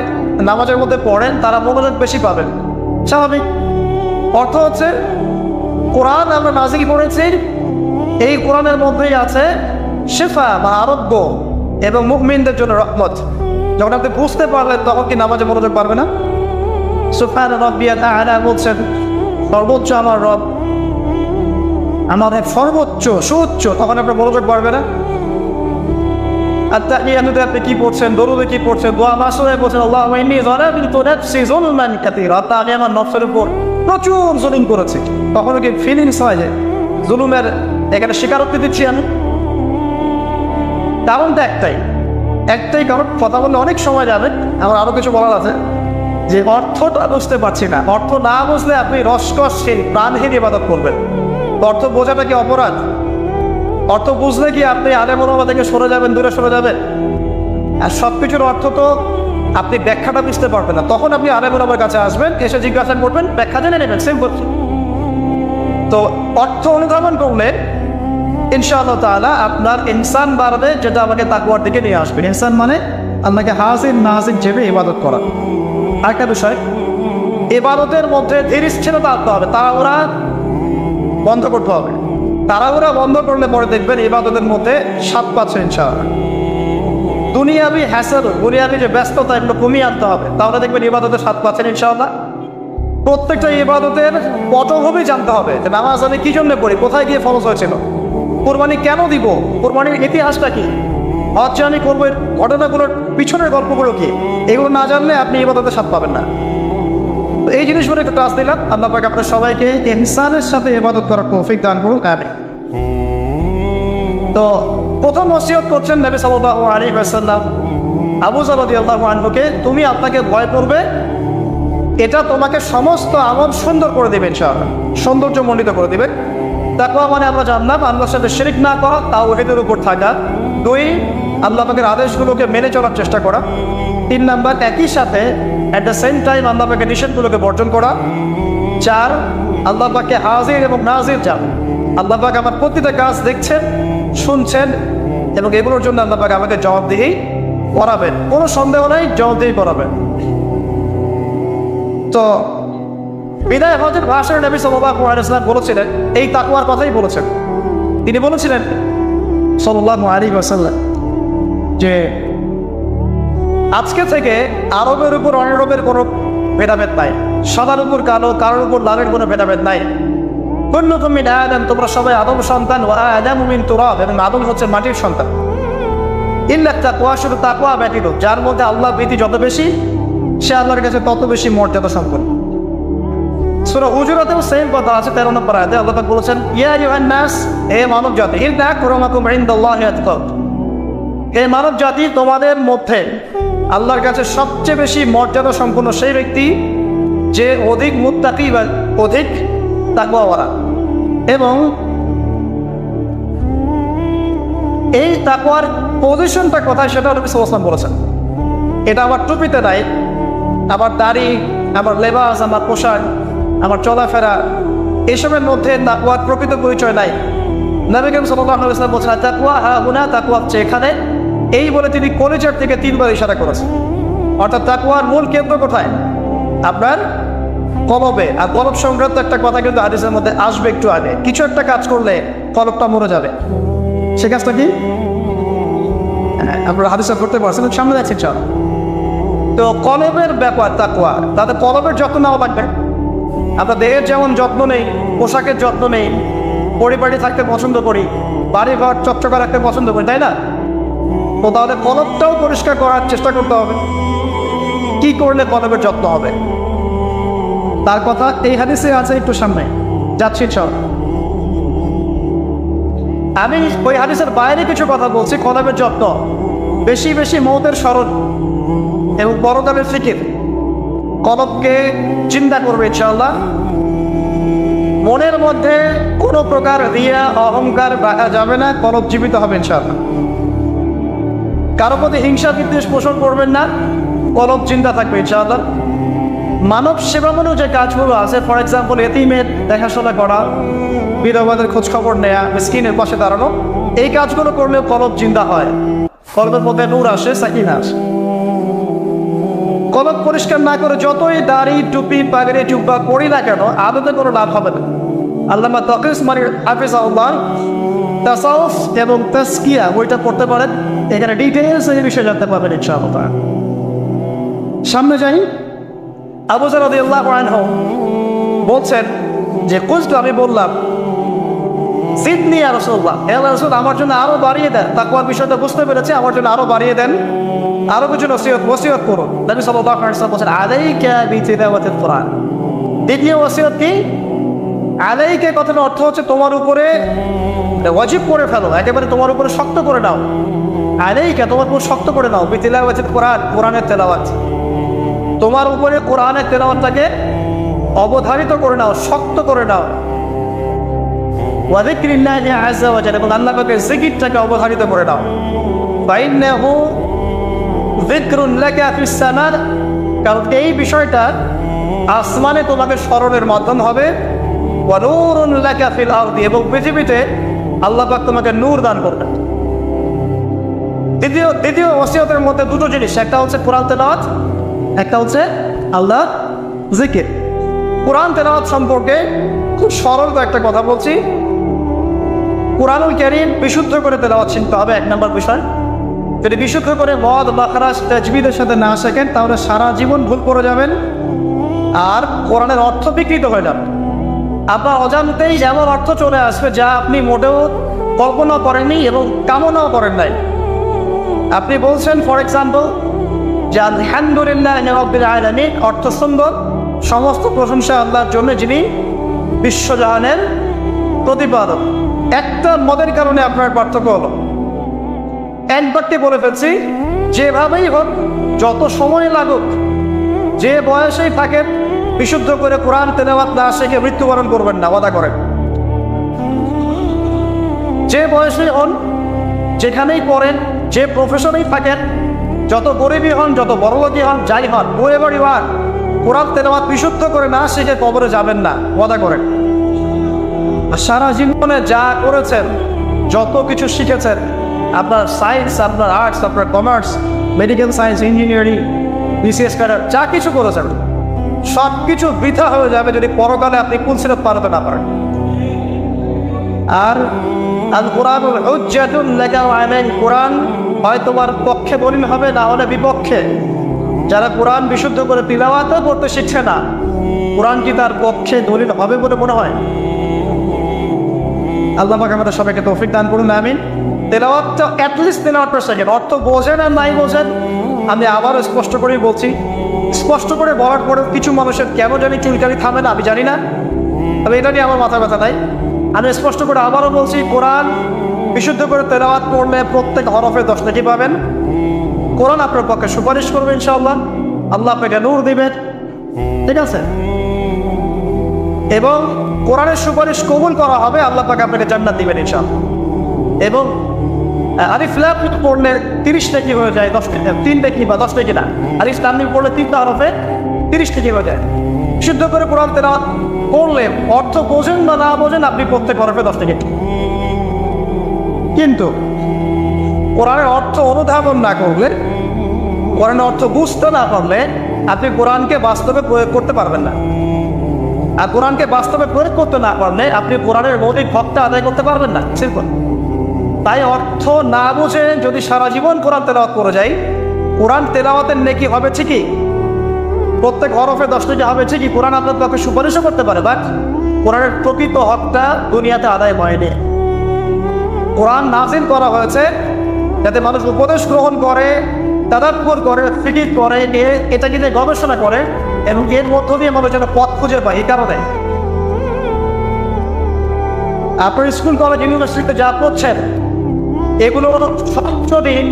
Speaker 1: নামাজের মধ্যে পড়েন, তারা মনোযোগ বেশি পাবেন, স্বাভাবিক। অর্থ হচ্ছে কোরআন আমরা নাজিল করেছি, এই কোরআনের মধ্যেই আছে শিফা বা আরোগ্য এবং মুমিনদের জন্য রহমত। যখন আপনি বুঝতে পারলেন তখন কি নামাজে মনোযোগ পারবে না? সুবহান রাব্বিয়াল আ'লা বলছেন, সর্বোচ্চ আমার রব, আমার সর্বোচ্চ সুউচ্চ, তখন আপনার মনোযোগ পারবে না? আত্তাহিয়াতুতে আপনি কি পড়ছেন, দরুদে কি পড়ছেন, দোয়া মাসুরে বলছেন আল্লাহুম্মা ইন্নী যালামতু নাফসি যুলমান কাসীরা, আমি আমার নফসের উপর প্রচুর জুলুম করেছি। তখনও কি ফিলিংস হয় যে জুলুমের এখানে স্বীকারোক্তি দিচ্ছি আমি? কারণটা একটাই কারণ। কথা বললে অনেক সময় যাবে, আমার আরো কিছু বলার আছে, যে অর্থটা বুঝতে পারছি না। অর্থ না বুঝলে আপনি রসকসহীন প্রাণহীন ইবাদত করবেন। অর্থ বোঝাটা কি অপরাধ? অর্থ বুঝলে কি আপনি আলেম ওলামা থেকে সরে যাবেন, দূরে সরে যাবেন? আর সবকিছুর অর্থ তো আপনি ব্যাখ্যাটা বুঝতে পারবেন না। তখন আপনি আলেম ওলামার কাছে আসবেন, এসে জিজ্ঞাসা করবেন, ব্যাখ্যা জেনে নেবেন, সিম্পল। তো অর্থ অনুধাবন করলে ইনশাআল্লাহ তাআলা আপনার ইনসান বাড়বে, যেটা আমাকে তাকওয়ার দিকে নিয়ে আসবে। ইনসান মানে আল্লাহকে হাজির নাজির ভেবে ইবাদত করা। আরেকটা বিষয়, ইবাদতের মধ্যে ধীরস্থিরতা আনতে হবে, তাড়াহুড়া বন্ধ করতে হবে। তাড়াহুড়া বন্ধ করলে পরে দেখবেন ইবাদতের মধ্যে স্বাদ পাচ্ছে ইনশাআল্লাহ। দুনিয়াবি হ্যাসেল, দুনিয়াবি যে ব্যস্ততা, এগুলো কমিয়ে আনতে হবে, তাহলে দেখবেন ইবাদতের স্বাদ পাচ্ছেন ইনশাআল্লাহ। প্রত্যেকটা ইবাদতের পটভূমি জানতে হবে, যে নামাজ আমি কি জন্য পড়ি, কোথায় গিয়ে ফরজ হয়েছিল, কোরবানি কেন দিব, কোরবানির ইতিহাসটা কি, হজ আমি করবো, ঘটনাগুলোর পিছনের গল্পগুলো কি, এগুলো না জানলে আপনি ইবাদতের স্বাদ পাবেন না। তো এই জিনিসগুলো একটু ক্লাস দিলাম। আল্লাহ পাক আপনার সবাইকে ইনসানের সাথে ইবাদত করার তৌফিক দান করুন, আমিন। তো প্রথম ওসিয়ত করছেন নবী সাল্লাল্লাহু আলাইহি ওয়াসাল্লাম আবু যর রাদিয়াল্লাহু আনহুকে, তুমি আপনাকে ভয় করবে, এটা তোমাকে সমস্ত আমল সুন্দর করে দেবে ইনশাআল্লাহ, সৌন্দর্যমণ্ডিত করে দেবে। তাকওয়া মানে আমরা জানলাম আল্লাহর সাথে শিরক না করা, তাওহীদের উপর থাকা। 2, আল্লাহ পাকের আদেশগুলোকে মেনে চলার চেষ্টা করা। 3 নাম্বার, একই সাথে অ্যাট দ্য সেম টাইম আল্লাহ পাকের নিষেধগুলোকে বর্জন করা। 4, আল্লাহ পাককে হাজির এবং নাজির জানা। আল্লাহ পাক আমার প্রতিটা কাজ দেখছেন, শুনছেন, এবং এগুলোর জন্য আল্লাহ পাক আমাকে জবাবদিহি করাবেন, কোনো সন্দেহ নাই, জবাবদিহি করাবেন। তো বিদায় হজের ভাষণে নবী সাল্লাল্লাহু আলাইহি ওয়াসাল্লাম বলেছিলেন, এই তাকওয়ার কথাই বলেছেন। তিনি বলেছিলেন সাল্লাল্লাহু আলাইহি ওয়াসাল্লাম যে আজকে থেকে আরবের উপর অনারবের কোনো ভেদাভেদ নাই, সাদার উপর কালো, কারোর উপর লালের কোনো ভেদাভেদ নাই। কুল্লুকুম মিন আদম, তোমরা সবাই আদম সন্তান, ওয়া আদামু মিন তুরাব, এবং আদম হচ্ছে মাটির সন্তান। ইল্লা তাকওয়া, শুধু তাকওয়া ব্যতীত, যার মধ্যে আল্লাহ ভীতি যত বেশি, সে আল্লাহর কাছে তত বেশি মর্যাদা সম্পন্ন। সূরা হুজুরাতেও সেম কথা আছে, 13 নম্বর আয়াতে আল্লাহ পাক বলেছেন, ইয়া আইয়ুহান নাস, হে মানব জাতি, ইন্না আকরামাকুম ইনদাল্লাহি আতকাকুম, হে মানব জাতি, তোমাদের মধ্যে আল্লাহর কাছে সবচেয়ে বেশি মর্যাদা সম্পন্ন সেই ব্যক্তি যে অধিক মুত্তাকি বা অধিক তাকওয়াওয়ালা। এবং এই তাকওয়ার পজিশনটা কোথায় সেটা নবী সাল্লাল্লাহু আলাইহি ওয়াসাল্লাম বলেছেন। এটা আমার টুপিতে নাই, আমার দাড়ি, আমার লেবাস, আমার পোশাক, আমার চলাফেরা, এসবের মধ্যে তাকওয়ার প্রকৃত পরিচয় নাই। নবী করিম সাল্লাল্লাহু আলাইহি ওয়াসাল্লাম বলেছেন, তাকওয়া হাহুনা, তাকওয়া হচ্ছে এখানে, এই বলে তিনি কলিজার থেকে 3 বার ইশারা করেছেন। অর্থাৎ তাকওয়ার মূল কেন্দ্র কোথায়? আপনার কলবে। আর কলব সংক্রান্ত একটা কথা কিন্তু হাদিসের মধ্যে আসবে একটু আগে, কিছু একটা কাজ করলে কলবটা মরে যাবে, সে কাজটা কি আপনারা হাদিসে করতে পারছেন, সামনে যাচ্ছে চল। তো কলবের ব্যাপার তাকওয়া, তাদের কলবের যত্ন নেওয়া লাগবে। আমরা দেহের যেমন যত্ন নেই, পোশাকের যত্ন নেই, পরিবারে থাকতে পছন্দ করি, বাড়ি ঘর চকচকা রাখতে পছন্দ করি, তাই না? তো তাহলে কলবটাও পরিষ্কার করার চেষ্টা করতে হবে। কি করলে কলবের যত্ন হবে। তার কথা এই হাদিসে আছে, একটু সামনে যাচ্ছি চল। আমি ওই হাদিসের বাইরে কিছু কথা বলছি। কলবের যত্ন, বেশি বেশি মৌতের স্মরণ এবং পরকালের ফিকির কলবকে চিন্তা করবে ইনশাআল্লাহ। মনের মধ্যে কোনো প্রকার রিয়া অহংকার রাখা যাবে না, কলব জীবিত হবে ইনশাআল্লাহ। কারো প্রতি হিংসা বিদ্বেষ পোষণ করবেন না, কলব চিন্তা থাকবে ইনশাআল্লাহ। মানব সেবামূলক যে কাজগুলো আছে, ফর এক্সাম্পল এতিমের দেখাশোনা করা, বিধবাদের খোঁজ খবর নেয়া, মিসকিনের পাশে দাঁড়ানো, এই কাজগুলো করলেও কলব জিন্দা হয়, কলবের মধ্যে নূর আসে, সাকিনা আসে। কলব পরিষ্কার না করে যতই দাড়ি টুপি পাগড়ি জুব্বা করি না কেন, আদতে কোনো লাভ হবে না। আল্লামা তকি উসমানী হাফিজাহুল্লাহ তাসাউফ এবং তাসকিয়া বইটা পড়তে পারেন, এখানে ডিটেইলস এই বিষয়ে জানতে পারবেন ইনশাআল্লাহ। সামনে যাই। আবু যর রাদিয়াল্লাহু আনহু বলছেন যে কুলতু, আমি বললাম, জিদনি ইয়া রাসূলুল্লাহ, হে আল্লাহর রাসূল আমার জন্য আরো বাড়িয়ে দেন। তাকওয়ার বিষয়টা বুঝতে পেরেছে, আমার জন্য আরো বাড়িয়ে দেন, আরো কিছু ওসিয়ত করুন। নবী সাল্লাল্লাহু আলাইহি ওয়াসাল্লাম বলেন আলাইকা বিতিলাওয়াতিল কুরআন। দ্বিতীয় ওসিয়ত কি? আলাইকা কথার অর্থ হচ্ছে তোমার উপরে ওয়াজিব করে ফেলো, একেবারে তোমার উপরে শক্ত করে নাও। আলাইকা তোমার উপর শক্ত করে নাও, বিতিলাওয়াতিল কুরআন, কোরআনের তেলাওয়াত। তোমার উপরে কোরআনের তেলাওয়াতটাকে অবধারিত করে নাও, শক্ত করে নাও। ওয়া যিকরিল্লাহি আযজা ওয়া জাল্লা, এবং আল্লাহ পাকের জিকিরটাকে অবধারিত করে নাও। ফাইন্নাহু যিকরুন লাকা ফিস সামা, কারণ এই বিষয়টা আসমানে তোমাকে স্মরণের মাধ্যম হবে। ওয়া নূরুন লাকা ফিল আরদি, এবং পৃথিবীতে আল্লাহ পাক তোমাকে নূর দান করবেন। দ্বিতীয় ওসিয়তের মধ্যে দুটো জিনিস, একটা হচ্ছে কোরআন তেলাওয়াত, একটা হচ্ছে আল্লাহ জিকির। কোরআন তেলাওয়াত সম্পর্কে খুব সরল একটা কথা বলছি। কোরআনুল কারীম বিশুদ্ধ করে তেলাওয়াত শিখতে হবে, এক নম্বর বিষয়। যদি বিশুদ্ধ করে মদ মাখরাজ তাজবিদের সাথে না শেখেন, তাহলে সারা জীবন ভুল করে যাবেন আর কোরআনের অর্থ বিকৃত হয়ে যাবে। আপনার অজান্তেই এমন অর্থ চলে আসবে যা আপনি মোটেও কল্পনা করেননি এবং কামনাও করেন নাই। আপনি বলছেন ফর এক্সাম্পল যে আলহামদুলিল্লাহ রাব্বিল আলামিন, অর্থ সুন্দর, সমস্ত প্রশংসা আল্লাহর জন্য যিনি বিশ্বজাহানের প্রতিপাদক। একটা মদের কারণে আপনার পার্থক্য হলো, একবারটি বলে ফেলছি, যেভাবেই হোক, যত সময় লাগুক, যে বয়সেই থাকেন, বিশুদ্ধ করে কোরআন তেলাওয়াত না শিখে মৃত্যুবরণ করবেন না, ওয়াদা করেন। যে বয়সেই হন, যেখানেই পড়েন, যে প্রফেশনেই থাকেন, যত গরিবই হন, যত বড়লোকই হন, যাই হন, হোয়েভার ইউ আর, কোরআন তেলাওয়াত বিশুদ্ধ করে না শিখে কবরে যাবেন না, ওয়াদা করেন। সারা জীবনে যা করেছেন, যত কিছু শিখেছেন, আপনার সায়েন্স, আপনার আর্টস, আপনার commerce, medical science, engineering, BCS cadre, যা কিছু করেছেন, সব কিছু বৃথা হয়ে যাবে যদি পরকালে আপনি কুলসিরাত পারতে না পারেন। আর আল কোরআনুল হুজ্জাতুন লাকা আলাইহি, কোরআন হয় তোমার পক্ষে দলিল হবে, না হলে বিপক্ষে। যারা কোরআন বিশুদ্ধ করে তিলাওয়াতও করতে শিখছে না, কোরআন কি তার পক্ষে দলিল হবে বলে মনে হয়? আল্লাহ পাক আমাদের সবাইকে তৌফিক দান করুন, আমিন। তেলাওয়াতটা অ্যাটলিস্ট তেলাওয়াতটা শেখেন, অর্থ বোঝেন আর নাই বোঝেন, আমি আবারও স্পষ্ট করেই বলছি, স্পষ্ট করে বলার পরেও কিছু মানুষের কেন জানি চুলকানি থামে না, আমি জানি না, তবে এটা নিয়ে আমার মাথা ব্যথা নাই। আমি স্পষ্ট করে আবারও বলছি, কোরআন বিশুদ্ধ করে তেলাওয়াত করলে প্রত্যেক হরফে 10 নেকি পাবেন। কোরআন আপনার পক্ষে সুপারিশ করবে ইনশাআল্লাহ, আল্লাহ আপনাকে নূর দিবেন, ঠিক আছে? এবং কোরআনের সুপারিশ কবুল করা হবে, আল্লাহ পাক আপনাকে জান্নাত দিবেন ইনশাআল্লাহ। এবং আলিফ লাম মিম পড়লে 30 নেকি হয়ে যায়, 3 নেকি বা 10 নেকি না, আলিফ লাম মিম পড়লে 3টা হরফে 30 নেকি হয়ে যায়। শুদ্ধ করে কোরআন তেলাওয়াত করলে, অর্থ বোঝেন বা না বোঝেন, আপনি প্রত্যেক হরফে 10 নেকি। কিন্তু কোরআনের অর্থ অনুধাবন না করলে, কোরআনের অর্থ বুঝতে না পারলে, আপনি কোরআনকে বাস্তবে প্রয়োগ করতে পারবেন না। আর কোরআনকে বাস্তবে প্রয়োগ করতে না পারলে আপনি কোরআনের মৌলিক হকটা আদায় করতে পারবেন না, সিম্পল। তাই অর্থ না বুঝে যদি সারা জীবন কোরআন তেলাওয়াত করে যাই, কোরআন তেলাওয়াতের নেকি হবে ঠিকই, প্রত্যেক হরফে 10 নেকি হবে ঠিকই, কোরআন আপনার পক্ষে সুপারিশও করতে পারে, বাট কোরআনের প্রকৃত হকটা দুনিয়াতে আদায় হয়নি। কোরআন নাযিল করা হয়েছে যাতে মানুষ উপদেশ গ্রহণ করে, তাদাব্বুর করে, ফিকির করে, এটা নিয়ে গবেষণা করে এবং এর মধ্য দিয়ে মানুষ যেন পথ খুঁজে পায়। এই কারণে আপনার স্কুল, কলেজ, ইউনিভার্সিটিতে যা পড়ছেন এগুলো সবদিন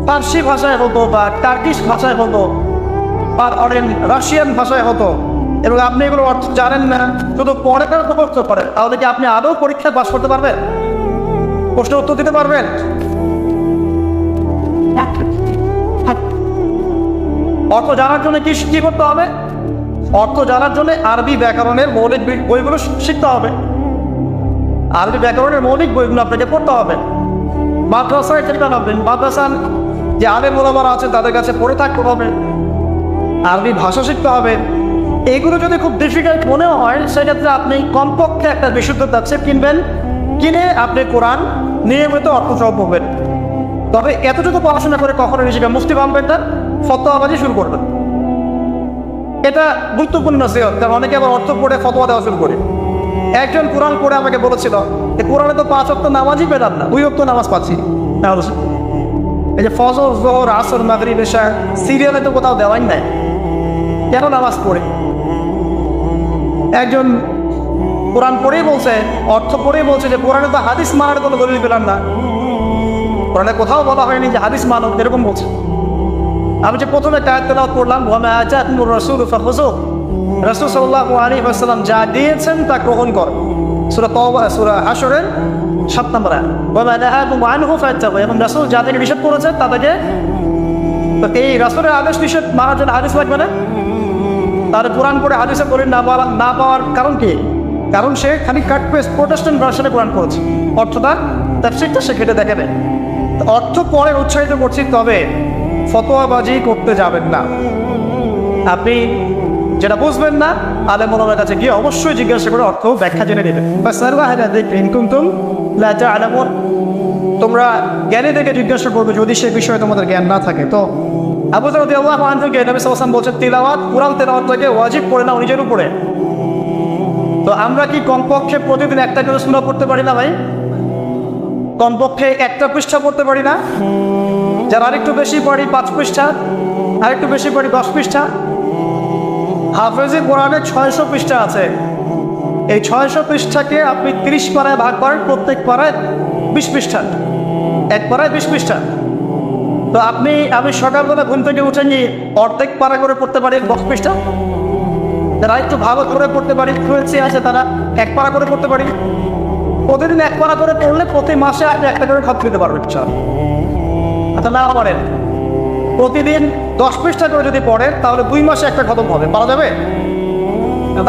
Speaker 1: ফার্সি ভাষায় হতো বা টার্কিশ ভাষায় হতো বা রাশিয়ান ভাষায় হতো, এবং আপনি এগুলো অর্থ জানেন না, শুধু পড়াটার মুখস্থ করেন, তাহলে কি আপনি আদৌ পরীক্ষায় পাস করতে পারবেন? প্রশ্নের উত্তর দিতে পারবেন? অর্থ জানার জন্য কি করতে হবে? অর্থ জানার জন্য আরবি ব্যাকরণের মৌলিক বইগুলো শিখতে হবে। আরবি ব্যাকরণের মৌলিক বইগুলো আপনাকে পড়তে হবে। মাদ্রাসায় চেষ্টা করবেন, মাদ্রাসার যে আলেম ওলামারা আছে তাদের কাছে পড়ে থাকতে হবে, আরবি ভাষা শিখতে হবে। এইগুলো যদি খুব ডিফিকাল্ট মনেও হয়, সেক্ষেত্রে আপনি কমপক্ষে একটা বিশুদ্ধ তাফসীর কিনবেন, কিনে আপনি কোরআন নিয়মিত অর্থ সহ পড়বেন। তবে এতটুকু পড়াশোনা করে কখনো নিজেকে মুফতি বানবেন না, ফতোয়াবাজি শুরু করবেন। এটা গুরুত্বপূর্ণ নসিহত, কারণ অনেকে আবার অর্থ পড়ে ফতোয়া দেওয়া শুরু করে। একজন কোরআন পড়ে আমাকে বলেছিল, কোরআনে তো 5 ওয়াক্ত নামাজই পেলাম না, 2 ওয়াক্ত নামাজ পাচ্ছি। এই যে ফজর, যোহর, আসর, মাগরিব, ইশা সিরিয়ালে তো কোথাও দেওয়াই নাই, কেন নামাজ পড়ে? একজন কোরআন পড়েই বলছে, অর্থ পড়েই বলছে যে কোরআনে তো হাদিস মানার কোনো দলিল পেলাম না, কোরআনে কোথাও বলা হয়নি যে হাদিস মানো, এরকম বলছে। আমি যে প্রথমে আয়াত তেলাওয়াত করলাম, ওয়া মা আতাকুমুর রাসূলু ফাখুযুহু, রাসূল সাল্লাল্লাহু আলাইহি ওয়াসাল্লাম যা দিয়েছেন তা গ্রহণ কর। সূরা তাওবা, সূরা হাশরের 7 নম্বর আয়াত। ওয়া মা নাহাকুম আনহু ফাত্তাকু, এবং রাসূল যাদেরকে নিষেধ করেছেন তাদেরকে, তো এই রাসূলের আদেশ নিষেধ মানার জন্য হাদিস লাগবে না? তার কোরআন পড়ে হাদিসে পড়ে না পাওয়ার কারণ কি? কারণ সে খালি কাট পেস্ট প্রোটেস্ট্যান্ট ভার্সনে কোরআন পড়েছে, অর্থটা তাফসীরটা সে কেটে দেখাবে। অর্থ পড়ে উৎসাহিত করছি, তবে ফতোয়াবাজি করতে যাবেন না। আপনি যেটা বুঝবেন না, আলেম ওলামার কাছে গিয়ে অবশ্যই জিজ্ঞাসা করে অর্থ ব্যাখ্যা জেনে নেবেন। তোমরা জ্ঞানী থেকে জিজ্ঞাসা করবে যদি সে বিষয়ে তোমাদের জ্ঞান না থাকে। তো আবু যর রাদিয়াল্লাহু আনহু কে নবী সাল্লাল্লাহু আলাইহি ওয়াসাল্লাম বলছেন, তিলাওয়াত, কোরআন তেলাওয়াতটাকে ওয়াজিব করে নাও নিজের উপরে। তো আমরা কি কমপক্ষে প্রতিদিন একটা করে সূরা পড়তে পারি না ভাই? কমপক্ষে একটা পৃষ্ঠা পড়তে পারি না? যারা আরেকটু বেশি পড়ি 5 পৃষ্ঠা, আরেকটু বেশি পড়ি 10 পৃষ্ঠা। হাফেজে কোরআনে 600 পৃষ্ঠা আছে। এই 600 পৃষ্ঠাকে আপনি 30 পারায় ভাগ করেন, প্রত্যেক পারায় 20 পৃষ্ঠা, এক পারায় 20 পৃষ্ঠা। তো আমি সকালবেলা ঘুম থেকে উঠে নিয়ে অর্ধেক পারা করে পড়তে পারি 10 পৃষ্ঠা। যারা একটু ভালো করে পড়তে পারি, ফ্লুয়েন্সি আছে, তারা 1 পারা করে পড়তে পারি। প্রতিদিন 1 পারা করে পড়লে প্রতি মাসে আপনি একটা করে খতম দিতে পারবেন। আচ্ছা, না পারেন, প্রতিদিন 10 পৃষ্ঠা করে যদি পড়েন তাহলে 2 মাসে একটা খতম হবে, পারা যাবে?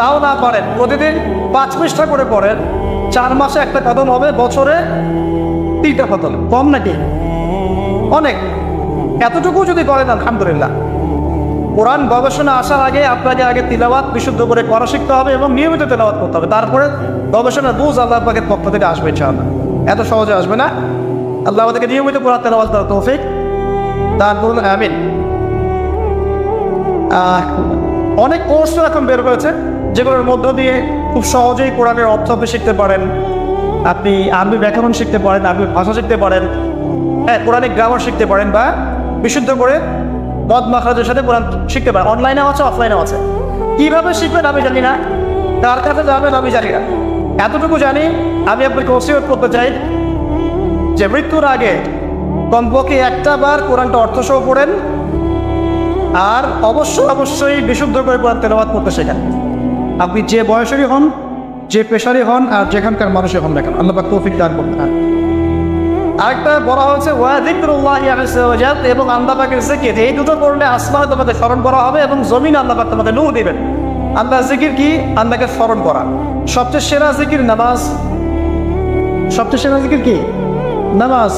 Speaker 1: তাও না পারেন, প্রতিদিন 5 পৃষ্ঠা করে পড়েন, 4 মাসে একটা খতম হবে, বছরে 3টা খতম। কম নাকি? অনেক। এতটুকু যদি করেন আলহামদুলিল্লাহ। কোরআন গবেষণা আসার আগে আপনাকে আগে তিলাওয়াত বিশুদ্ধ করে করা শিখতে হবে এবং নিয়মিত তিলাওয়াত করতে হবে, তারপরে গবেষণা বুঝ আল্লাহ পাকের পক্ষ থেকে আসবে ইনশাআল্লাহ। এত সহজে আসবে না। আল্লাহ আমাদেরকে নিয়মিত কোরআন তেলাওয়াত করার তৌফিক দান করুন, আমিন। অনেক কোর্স এখন বের হয়েছে যেগুলোর মধ্য দিয়ে খুব সহজেই কোরআনের অর্থ আপনি শিখতে পারেন। আপনি আরবি ব্যাকরণ শিখতে পারেন, আরবি ভাষা শিখতে পারেন, হ্যাঁ, কোরআনিক গ্রামার শিখতে পারেন, বা বিশুদ্ধ করে মদ মাখরাজের সাথে কোরআন শিখতে পারেন। অনলাইনেও আছে, অফলাইনেও আছে। কীভাবে শিখবেন আমি জানি না, কার কাছে যাবেন আমি জানি না। এতটুকু জানি, আমি আপনাকে ওসিয়ত করতে চাই যে মৃত্যুর আগে কমপক্ষে একটা বার কোরআনটা অর্থসহ পড়েন, আর অবশ্যই বিশুদ্ধ করে কোরআন তেলাওয়াত করতে শেখেন। আপনি যে বয়সেরই হন, যে পেশারই হন, আর যেখানকার মানুষই হন না কেন, আল্লাহ পাক তৌফিক দান করতে। আরেকটা বলা হয়েছে ওয়া যিকরুল্লাহি আযজা ওয়া জাল, এবং আল্লাহ পাকের জিকির। এই দুটো করলে আসমানে তোমাদের স্মরণ করা হবে এবং জমিনে আল্লাহ পাক তোমাদের নূর দিবেন। আল্লাহর জিকির কি? আল্লাহকে স্মরণ করা। সবচেয়ে সেরা জিকির নামাজ। সবচেয়ে সেরা জিকির কি? নামাজ।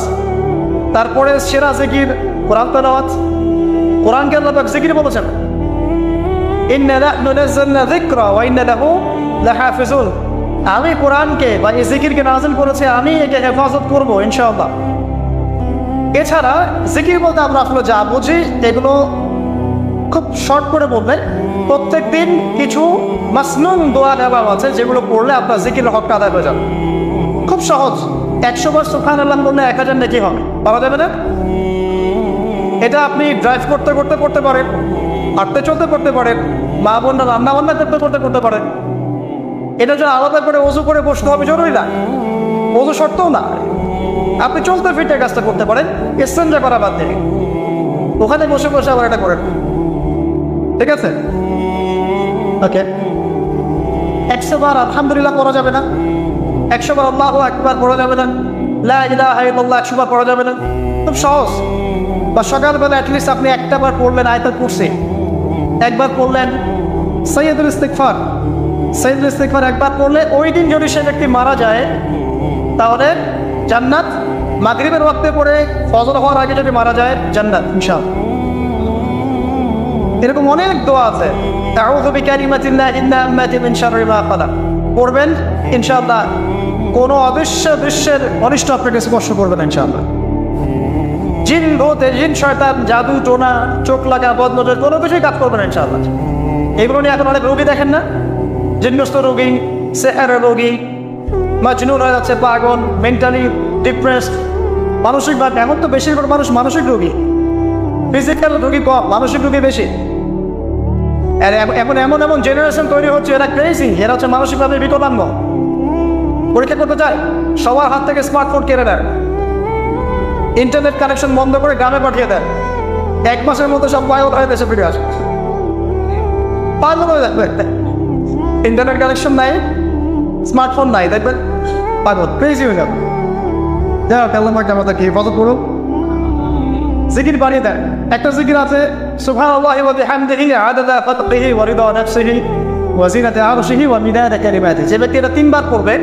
Speaker 1: তারপরে সেরা জিকির কোরআন তেলাওয়াত। কোরআনকে আল্লাহ পাক জিকির বলেছেন, ইন্না নাহনু নাযালনা যিকরা ওয়া ইন্না লাহু লাহাফিজুন। আমি কোরআনকে বা এই জিকিরকে নাযিল করেছি, আমি একে হেফাজত করবো ইনশাআল্লাহ। এছাড়া জিকির বলতে আমরা আসলে যা বুঝি এগুলো খুব শর্ট করে বললে, প্রত্যেক দিন কিছু মাসনুন দোয়া দেওয়া আছে যেগুলো পড়লে আপনার জিকিরের হকটা আদায় হয়ে যাবে। খুব সহজ। 100 বার সুবহানাল্লাহ বললে 1000 নেকি হবে, পাওয়া যাবে না? এটা আপনি ড্রাইভ করতে করতে করতে পারেন, হাঁটতে চলতে করতে পারেন, মা বোনরা রান্না বান্না করতে করতে করতে পারেন। এটা যে আলাদা করে ওযু করে বসতে হবে জরুরি না, ওযু শর্তও না। আপনি চলতে ফিরতে কাজটা করতে পারেন, ইস্তেঞ্জা করা বাদ দিয়ে ওখানে বসে বসে আবার এটা করেন, ঠিক আছে? ওকে, 100 বার আলহামদুলিল্লাহ পড়া যাবে না, 100 বার আল্লাহু আকবার পড়া যাবে না, লা ইলাহা ইল্লাল্লাহ 100 বার পড়া যাবে না, খুব সহজ। বা সকালবেলা অ্যাটলিস্ট আপনি একটা বার পড়লেন আয়াতুল কুরসি, একবার পড়লেন সাইয়্যিদুল ইস্তিগফার, সাইয়্যিদুল ইস্তিগফার একবার পড়লে ওই দিন যদি সে ব্যক্তি মারা যায় তাহলে জান্নাত। মাগরিবের ওয়াক্তে পড়ে ফজর হওয়ার আগে যদি মারা যায় জান্নাত ইনশাআল্লাহ। এরকম অনেক দোয়া আছে, আউযু বিকালিমাতিল্লাহি তাম্মাতি মিন শাররি মা খালাক পড়বেন ইনশাআল্লাহ। কোনো দৃশ্যের অনিষ্ট আপনাকে স্পর্শ করবে না ইনশাআল্লাহ। জিন ভূত, জিন শয়তান, জাদু টোনা, চোখ লাগা, বদনজর কোনো কিছুই কাজ করবে না ইনশাআল্লাহ। এগুলো নিয়ে এখন অনেক রোগী দেখেন না, জিনগ্রস্ত রোগী, সেহেরের রোগী, মাজনুন হয়ে যাচ্ছে, পাগল, মেন্টালি ডিপ্রেসড, মানসিকভাবে। এখন তো বেশিরভাগ মানুষ মানসিক রোগী, ফিজিক্যাল রোগী কম, মানসিক রোগী বেশি। আর এখন এমন এমন জেনারেশন তৈরি হচ্ছে, এরা ক্রেজি, এরা হচ্ছে মানসিকভাবে বিকলাঙ্গ। পরীক্ষা করতে চায়, সবার হাত থেকে স্মার্টফোন কেড়ে দেয়, ইন্টারনেট কানেকশন বন্ধ করে গ্রামে পাঠিয়ে দেয়, 1 মাসের মধ্যে সব পাগল হয়ে দেশে ফিরে আসে। পাগল হয়ে যাবে, ইন্টারনেট কানেকশন নাই, স্মার্টফোন নাই, দেখবেন পাগল, ক্রেজি হয়ে যাবে। যাই হোক, আল্লাহ পাক আমাদেরকে হেফাজত করুন। জিকির বানিয়ে দেন। একটা জিকির আছে, সুবহানাল্লাহি ওয়া বিহামদিহি আদাদা খালকিহি ওয়া রিদা নাফসিহি ওয়া জিনাতা আরশিহি ওয়া মিদাদা কালিমাতিহি। যে ব্যক্তি এটা 3 বার পড়বে,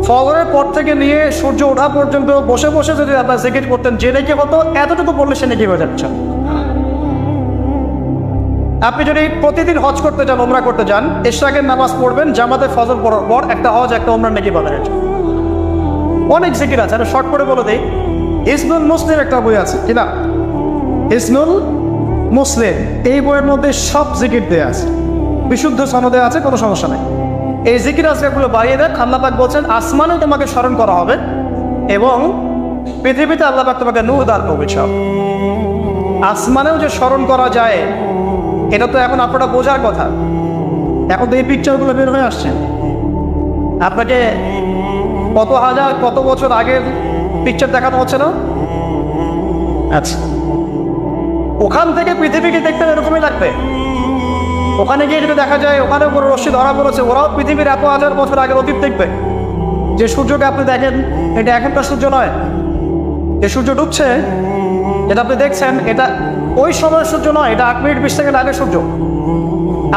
Speaker 1: ফজরের পর থেকে নিয়ে সূর্য ওঠা পর্যন্ত বসে বসে যদি আপনার জিকির করতেন, যে নেকি হতো এতটুকু পড়লে সে নেকি হয়ে যাচ্ছে। আপনি যদি প্রতিদিন হজ করতে যান, উমরা করতে যান, ইশরাকের নামাজ পড়বেন, জামাতে ফজর পড়ার পর একটা হজ একটা উমরা নেকি পাবেন। অনেক জিকির আছে, শর্ট করে বলে দেই। হিসনুল মুসলিম একটা বই আছে, কিনা হিসনুল মুসলিম, এই বইয়ের মধ্যে সব জিকির দেয়া আছে, বিশুদ্ধ সনদে আছে, কোনো সমস্যা নেই। এই জিকির আজকালগুলো বাড়িয়ে দেন। আল্লাহ পাক বলছেন আসমানে তোমাকে স্মরণ করা হবে এবং পৃথিবীতে আল্লাহ পাক তোমাকে নূর দান করবে। সব আসমানেও যে স্মরণ করা যায়, এটা তো এখন আপনারা বোঝার কথা। এখন তো এই পিকচারগুলো বের হয়ে আসছে, আপনাকে কত হাজার কত বছর আগের পিকচার দেখানো হচ্ছে না? আচ্ছা, ওখান থেকে পৃথিবীকে দেখতে এরকমই লাগবে। ওখানে গিয়ে যদি দেখা যায় ওখানে কোনো রশ্মি ধরা পড়েছে, ওরাও পৃথিবীর এত হাজার বছর আগের অতীত দেখবে। যে সূর্যকে আপনি দেখেন, এটা এখনকার সূর্য নয়। যে সূর্য ডুবছে, যেটা আপনি দেখছেন, এটা ওই সময়ের সূর্য নয়, এটা 8 মিনিট 20 সেকেন্ড আগের সূর্য।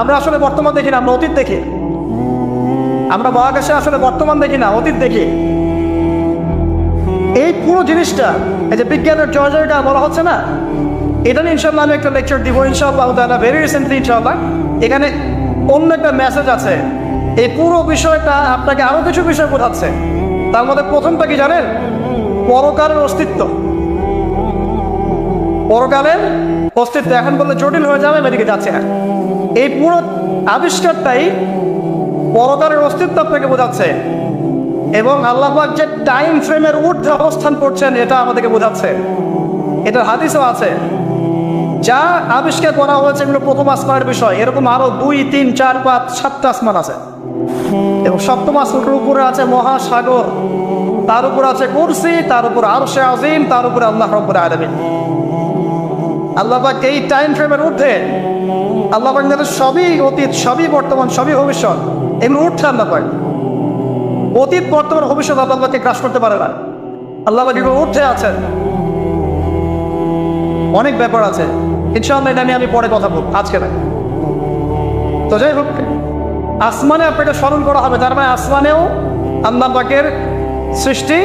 Speaker 1: আমরা আসলে বর্তমান দেখি না, আমরা অতীত দেখি। আমরা মহাকাশে আসলে বর্তমান দেখি না, অতীত দেখি। এই পুরো জিনিসটা, এই যে বিজ্ঞানের জয়টা বলা হচ্ছে না, এটা নিয়ে ইনশাআল্লাহ আমি একটা লেকচার দিব ইনশাআল্লাহ তাআলা, ভেরি রিসেন্টলি ইনশাআল্লাহ। এখানে অন্য একটা মেসেজ আছে। এই পুরো বিষয়টা আপনাকে আরো কিছু বিষয় বোঝাচ্ছে। তার মধ্যে প্রথমটা কি জানেন? পরকালের অস্তিত্ব। পরকালের অস্তিত্ব এখন বললে জটিল হয়ে যাবে, এদিকে যাচ্ছে না। এই পুরো আবিষ্কারটাই পরকালের অস্তিত্ব আপনাকে বোঝাচ্ছে, এবং আল্লাহ পাক যে টাইম ফ্রেমের ঊর্ধ্বে অবস্থান করছেন এটা আমাদেরকে বোঝাচ্ছে। এটা হাদিসও আছে। যা আবিষ্কার করা হয়েছে এগুলো প্রথম আসমানের বিষয়। এরকম আরো 2, 3, 4, 5, 7টা আসমান আছে, এবং 7ম আসমানের উপরে আছে মহাসাগর, তার উপর আছে কুরসি, তার উপর আরশে আজিম, তার উপরে আল্লাহ রাব্বুল আলামিন। আল্লাহ পাক এই টাইম ফ্রেমের ঊর্ধ্বে, আল্লাহ পাক সবই অতীত, সবই বর্তমান, সবই ভবিষ্যৎ, এগুলো ঊর্ধ্বে আল্লাহ পাক। অতীত, বর্তমান, ভবিষ্যৎ আল্লাহ পাককে গ্রাস করতে পারে না। আল্লাহ পাক এগুলো ঊর্ধ্বে আছেন। অনেক ব্যাপার আছে, ইনশাআল্লাহ এটা নিয়ে আমি পরে কথা বলবো, আজকে না। তো যাই হোক, আসমানে আপনাকে স্মরণ করা হবে, তার মানে আসমানেও আল্লাহ পাকের সৃষ্টি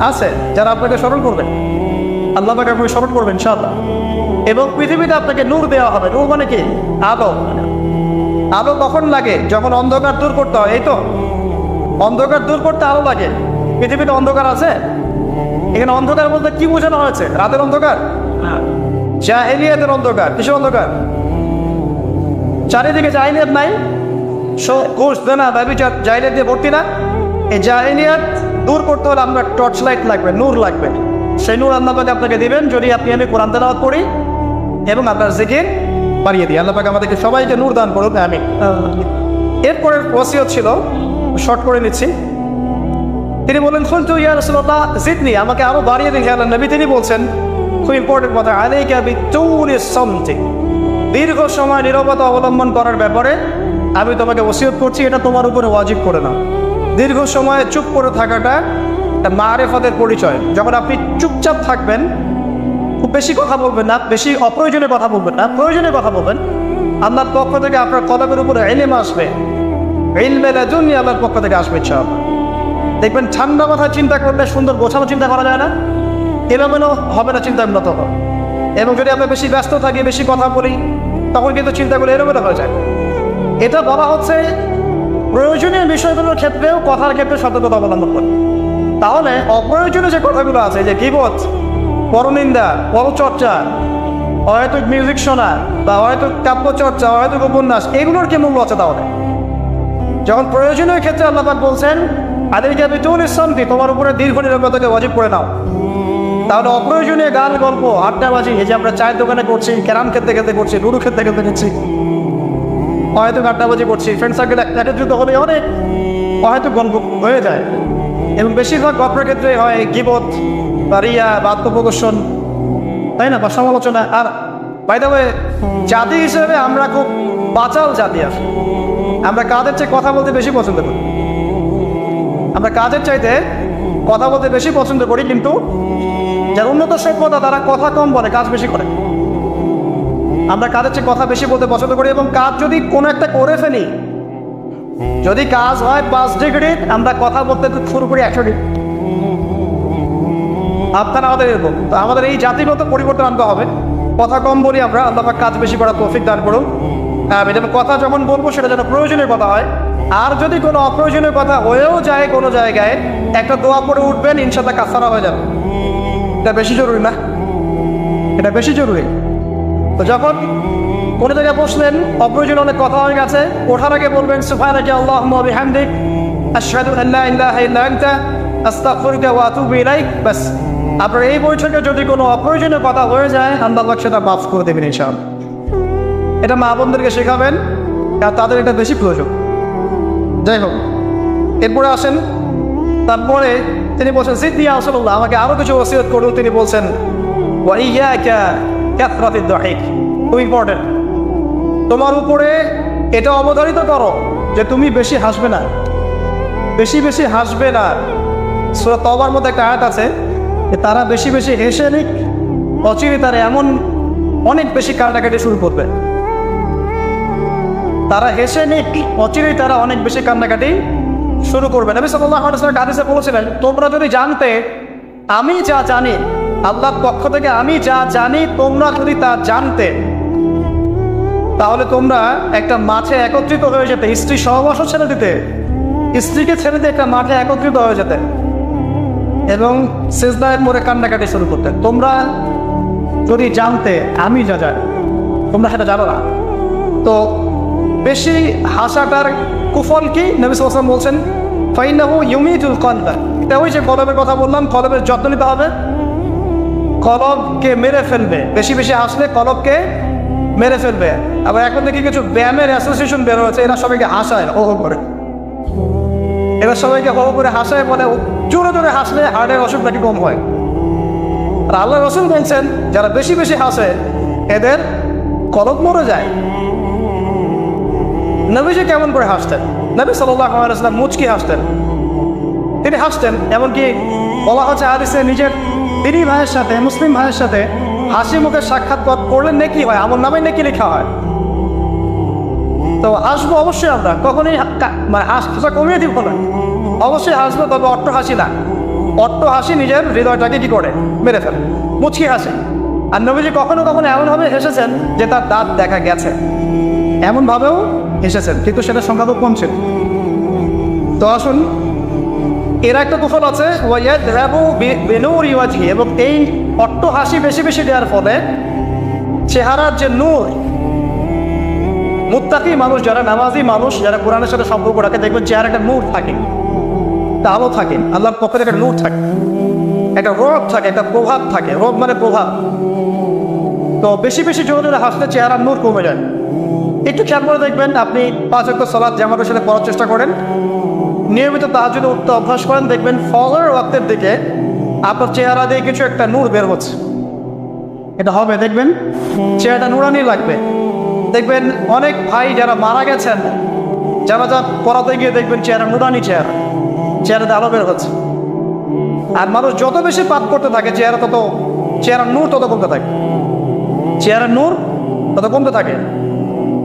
Speaker 1: আছে যারা আপনাকে স্মরণ করবেন। আল্লাহ পাক আপনাকে স্মরণ করবেন ইনশাআল্লাহ। এবং পৃথিবীতে আপনাকে নূর দেওয়া হবে। নূর মানে কি? আলো। আলো কখন লাগে? যখন অন্ধকার দূর করতে হয়। এই তো অন্ধকার দূর করতে আলো লাগে। পৃথিবীতে অন্ধকার আছে? এখানে অন্ধকার বলতে কি বোঝানো হয়েছে? রাতের অন্ধকার? জাহেলিয়াতের অন্ধকার। কিসের অন্ধকার? চারিদিকে জাহেলিয়াত নাই, ঘুষ দেনা ব্যভিচার জাহেলিয়াত দিয়ে ভর্তি না? এই জাহেলিয়াত দূর করতে হলে আমরা টর্চ লাইট লাগবে, নূর লাগবে। সেই নূর আল্লাহ পাক আপনাকে দিবেন যদি আমি কোরআন তেলাওয়াত করি এবং আপনার জিকির বাড়িয়ে দিই। আল্লাহ পাক আমাদেরকে সবাইকে নূর দান করুন, আমিন। এরপরের ওসিয়ত ছিল, শর্ট করে নিচ্ছি। তিনি বললেন কুলতু ইয়া রাসূলুল্লাহ জিদনি, আমাকে আরো বাড়িয়ে দিন হে আল্লাহর নবী। তিনি বলছেন খুব ইম্পর্টেন্ট কথা, আলাইকা বিতুলিস সামতি, দীর্ঘ সময় নীরবতা অবলম্বন করার ব্যাপারে আমি তোমাকে ওসিয়ত করছি, এটা তোমার উপরে ওয়াজিব করে নাও। দীর্ঘ সময় চুপ করে থাকাটা মারেফতের পরিচয়। যখন আপনি চুপচাপ থাকবেন, খুব বেশি কথা বলবেন না, বেশি অপ্রয়োজনীয় কথা বলবেন না, প্রয়োজনে কথা বলবেন, আল্লাহর পক্ষ থেকে আপনার কলমের উপরে ইলম আসবে, ইলমে লাদুন্নি আল্লাহর পক্ষ থেকে আসবে ইনশাআল্লাহ। দেখবেন ঠান্ডা মাথায় চিন্তা করলে সুন্দর গোছানো চিন্তা করা যায় না, এলোমেলো হবে না চিন্তা উন্নত হবে। এবং যদি আমরা বেশি ব্যস্ত থাকি, বেশি কথা বলি, তখন কিন্তু চিন্তাগুলো এলোমেলো হয়ে যায়। এটা বলা হচ্ছে প্রয়োজনীয় বিষয়গুলোর ক্ষেত্রেও কথার ক্ষেত্রে সতর্কতা অবলম্বন করে। তাহলে অপ্রয়োজনীয় যে কথাগুলো আছে, যে গীবত, পরনিন্দা, পরচর্চা, অহেতুক মিউজিক শোনা বা অহেতুক কাব্যচর্চা, অহেতুক উপন্যাস, এগুলোর কি মূল্য আছে? তাহলে যখন প্রয়োজনীয় ক্ষেত্রে আল্লাহ পাক বলছেন আলাইকা বিতুলিস সামতি, তোমার উপরে দীর্ঘ নীরবতাকে ওয়াজিব করে নাও, তাহলে অপ্রয়োজনীয় গান গল্প, আড্ডাবাজি, এই যে আমরা চায়ের দোকানে করছি, ক্যারাম খেলতে খেলতে করছি, লুডু খেলতে খেলতে করছি, অহেতুক আড্ডাবাজি করছি, ফ্রেন্ড সার্কেল একত্রিত হলে অনেক অহেতুক গল্প হয়ে যায়। এবং বেশিরভাগ গল্পের ক্ষেত্রে হয় গীবত বা রিয়া বা আত্মপ্রদর্শন, তাই না, বা সমালোচনা। আর বাই দ্য ওয়ে, জাতি হিসেবে আমরা খুব বাচাল জাতি। আর আমরা কাজের চেয়ে কথা বলতে বেশি পছন্দ করি, আমরা কাজের চাইতে কথা বলতে বেশি পছন্দ করি, কিন্তু যারা উন্নত সভ্যতা তারা কথা কম বলে, কাজ বেশি করে। আমরা কাজের চেয়ে কথা বেশি বলতে পছন্দ করি, এবং কাজ যদি কোনো একটা করে ফেলি, যদি কাজ হয় 5 ডিগ্রি, আমরা কথা বলতে শুরু করি 100 ডিগ্রি। আপনারা আমাদের এরকম, তো আমাদের এই জাতিগত পরিবর্তন আনতে হবে। কথা কম বলি আমরা, আল্লাহ পাক কাজ বেশি করার তৌফিক দান করুন। যেন কথা যখন বলবো সেটা যেন প্রয়োজনীয় কথা হয়। আর যদি কোনো অপ্রয়োজনীয় কথা হয়েও যায় কোনো জায়গায়, একটা দোয়া পড়ে উঠবেন, ইনশাআল্লাহ কাফারা হয়ে যাবে। এটা বেশি জরুরি না? এটা বেশি জরুরি। তো যখন কোনো জায়গায় বসলেন, অপ্রয়োজনীয় অনেক কথা হয়ে গেছে, ওঠার আগে বলবেন সুবহানাকা আল্লাহুম্মা ওয়া বিহামদিক আশহাদু আন লা ইলাহা ইল্লা আনতা আস্তাগফিরুকা ওয়া আতুবু ইলাইক। বাস, আপনার এই বৈঠকে যদি কোনো অপ্রয়োজনীয় কথা হয়ে যায়, আল্লাহ পাক সেটা মাফ করে দেবেন ইনশাআল্লাহ। এটা মা বোনদেরকে শেখাবেন, কারণ তাদের এটা বেশি প্রয়োজন। যাই হোক, এরপরে আসেন, তারপরে তিনি বলছেন জিদনি ইয়া রাসূলুল্লাহ, আমাকে আরো কিছু ওসিয়ত করুন। তিনি বলছেন ওয়া ইয়াকা কাসরাতিদ দাহিক, খুব ইম্পর্টেন্ট, তোমার উপরে এটা অবধারিত করো যে তুমি বেশি হাসবে না, বেশি বেশি হাসবে না। সূরা তওবার মধ্যে একটা আয়াত আছে যে তারা বেশি বেশি হেসে নিক, অচিরে তারা এমন অনেক বেশি কান্নাকাটি শুরু করবে। তারা হেসে নিক, অচিরেই তারা অনেক বেশি কান্নাকাটি শুরু করবে। নবী সাল্লাল্লাহু আলাইহি ওয়াসাল্লাম হাদিসে বলেছিলেন, তোমরা যদি জানতে আমি যা জানি, আল্লাহর পক্ষ থেকে আমি যা জানি, তোমরা যদি তা জানতে, তাহলে তোমরা একটা মাঠে একত্রিত হয়ে যেতে, স্ত্রী সহবাসও ছেড়ে দিতে, স্ত্রীকে ছেড়ে দিয়ে একটা মাঠে একত্রিত হয়ে যেতে এবং সিজদায় পড়ে কান্নাকাটি শুরু করতে। তোমরা যদি জানতে আমি যা জানি, তোমরা সেটা জানো না। তো বেশি হাসাটার কুফল কি? নবী সাল্লাল্লাহু আলাইহি ওয়াসাল্লাম বলছেন ফাইন্নাহু ইউমিতুল কলবা। এটা ওই যে কলবের কথা বললাম, কলবের যত্ন নিতে হবে, কলবকে মেরে ফেলবে। বেশি বেশি হাসলে কলবকে মেরে ফেলবে। আবার এখন দেখি কিছু ব্যায়ামের অ্যাসোসিয়েশন বের হয়েছে, এরা সবাইকে হাসায় হো হো করে, এরা সবাইকে হো করে হাসায়, বলে জোরে জোরে হাসলে হার্টের অসুখ নাকি কম হয়। আর আল্লাহ রাসূল বলছেন যারা বেশি বেশি হাসে এদের কলব মরে যায়। নবীজি কেমন করে হাসতেন? নবী সাল্লাল্লাহু আলাইহি ওয়াসাল্লাম মুচকি হাসতেন, তিনি হাসতেন। এমনকি বলা হচ্ছে হাদিসে নিজের তিনি ভাইয়ের সাথে, মুসলিম ভাইয়ের সাথে হাসি মুখে সাক্ষাৎ করলে নেকি হয়, আমল নামে নেকি লেখা হয়। তো হাসবো অবশ্যই, আমরা কখনোই মানে হাসা কমিয়ে দিব না, অবশ্যই হাসবো, তবে অট্ট হাসি না। অট্ট হাসি নিজের হৃদয়টাকে কি করে মেরে ফেলে, মুচকি হাসে। আর নবীজি কখনো কখনো এমনভাবে হেসেছেন যে তার দাঁত দেখা গেছে, এমনভাবেও হেসেছেন, কিন্তু সেটা সংখ্যা খুব কম ছিল। তো আসুন, এর একটা কুফল আছে, এবং এই অট্ট হাসি বেশি বেশি দেওয়ার ফলে চেহারার যে নূর, মুত্তাকি মানুষ যারা, নামাজি মানুষ যারা কোরআনের সাথে সম্পর্ক রাখে, দেখবেন চেহারা একটা নূর থাকে, একটা আলো থাকে, আল্লাহর পক্ষে একটা নূর থাকে। একটা রব থাকে, একটা প্রভাব থাকে। রব মানে প্রভাব। তো বেশি বেশি জোরে হাসলে চেহারার নূর কমে যায়। একটু খেয়াল করে দেখবেন, আপনি 5 ওয়াক্ত সালাত জামাতের সাথে পড়ার চেষ্টা করেন, নিয়মিত তাহাজ্জুদে উঠতে অভ্যাস করেন, দেখবেন ফজর ওয়াক্তের দিকে আপনার চেহারা দিয়ে কিছু একটা নূর বের হচ্ছে। এটা হবে, দেখবেন চেহারাটা নুরানি লাগবে। দেখবেন অনেক ভাই যারা মারা গেছেন, যারা পড়াতে গিয়ে দেখবেন চেহারা নুরানি, চেহারাতে আলো বের হচ্ছে। আর মানুষ যত বেশি পাপ করতে থাকে চেহারার নূর তত কমতে থাকে। চেহারার নূর তত কমতে থাকে।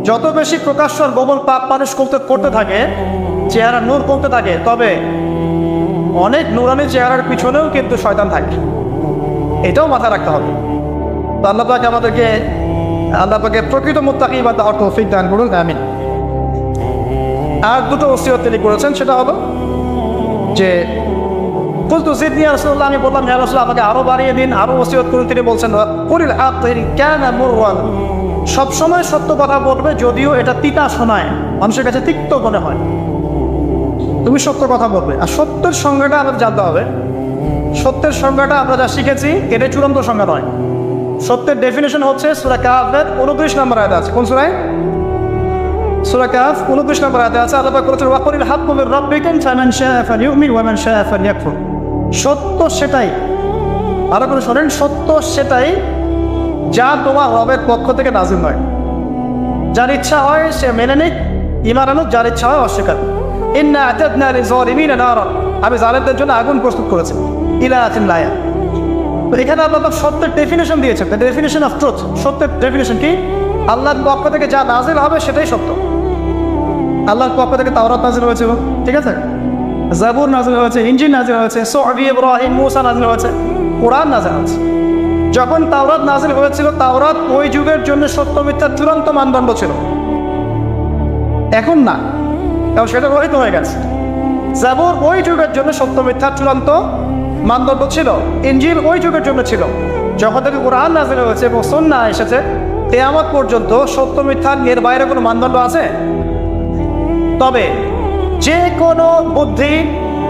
Speaker 1: যত বেশি প্রকাশ্য গোপন পাপ মানুষ করতে থাকে, চেহারার নূর কমতে থাকে। তবে অনেক নুরানি চেহারার পিছনেও কিন্তু শয়তান থাকে, এটাও মাথায় রাখতে হবে। তো আল্লাহ পাকে প্রকৃত মুত্তাকি বা তার তৌফিক দান করুন, আমিন। আর দুটো ওসিয়ত তিনি করেছেন, সেটা হলো যে কুলতু জিদনি ইয়া রাসূলুল্লাহ, আমি বললাম ইয়া রাসূলুল্লাহ আমাকে আরো বাড়িয়ে দিন, আরো ওসিয়ত করুন। তিনি বলছেন কুলিল হাক ইন কানা মুরওয়ান, সবসময় সত্য কথা বলবে যদিও এটা তিতা শোনায়, মানুষের কাছে তিক্ত মনে হয়, তুমি সত্য কথা বলবে। আর সত্যের সংজ্ঞাটা আমাদের জানতে হবে। সত্যের সংজ্ঞাটা আমরা যা শিখেছি এটা চূড়ান্ত সংজ্ঞা নয়। সত্যের ডেফিনেশন হচ্ছে সূরা কাহফের 29 নম্বর আয়াতে আছে। কোন সূরায়? সূরা কাহফ 29 নম্বর আয়াতে আছে। আল্লাহ পাক বলেছেন ওয়াকুলিল হাক্কু মির রাব্বিকুম ফামান শাআ ফালইউমিন ওয়া মান শাআ ফালইয়াকফুর। সত্য সেটাই, আরো করে শোনেন, সত্য সেটাই যা তোমার রবের পক্ষ থেকে নাযিল হয়। যার ইচ্ছা হয় সে মেনে নিক, ঈমান আনুক, যার ইচ্ছা হয় অস্বীকার। ইন্না আতাদনা লিযালিমিনা নারা, আমি জালেমদের জন্য আগুন প্রস্তুত করেছি। ইলা আতিন লায়া। তো এখানে আল্লাহ পাক সত্যের ডেফিনেশন দিয়েছেন। The definition of truth. সত্যের ডেফিনেশন কি? আল্লাহর পক্ষ থেকে যা নাজিল হবে সেটাই সত্য। আল্লাহর পক্ষ থেকে তাওরাত নাজিল হয়েছে, ঠিক আছে, জাবুর নাজিল হয়েছে, ইনজিল নাজিল হয়েছে, সুহফ ইব্রাহিম মুসা নাজিল হয়েছে, কোরআন নাজিল হয়েছে। যখন তাওরাত নাজিল হয়েছিল, তাওরাত ওই যুগের জন্য সত্য মিথ্যার চূড়ান্ত মানদণ্ড ছিল। এখন না, কারণ সেটা রহিত হয়ে গেছে। জাবুর ওই যুগের জন্য সত্য মিথ্যার চূড়ান্ত মানদণ্ড ছিল। ইনজিল ওই যুগের জন্য ছিল। যখন থেকে কোরআন নাজিল হয়েছে এবং সুন্নাহ এসেছে, কিয়ামত পর্যন্ত সত্য মিথ্যার এর বাইরে কোনো মানদণ্ড আছে? তবে যে কোনো বুদ্ধি,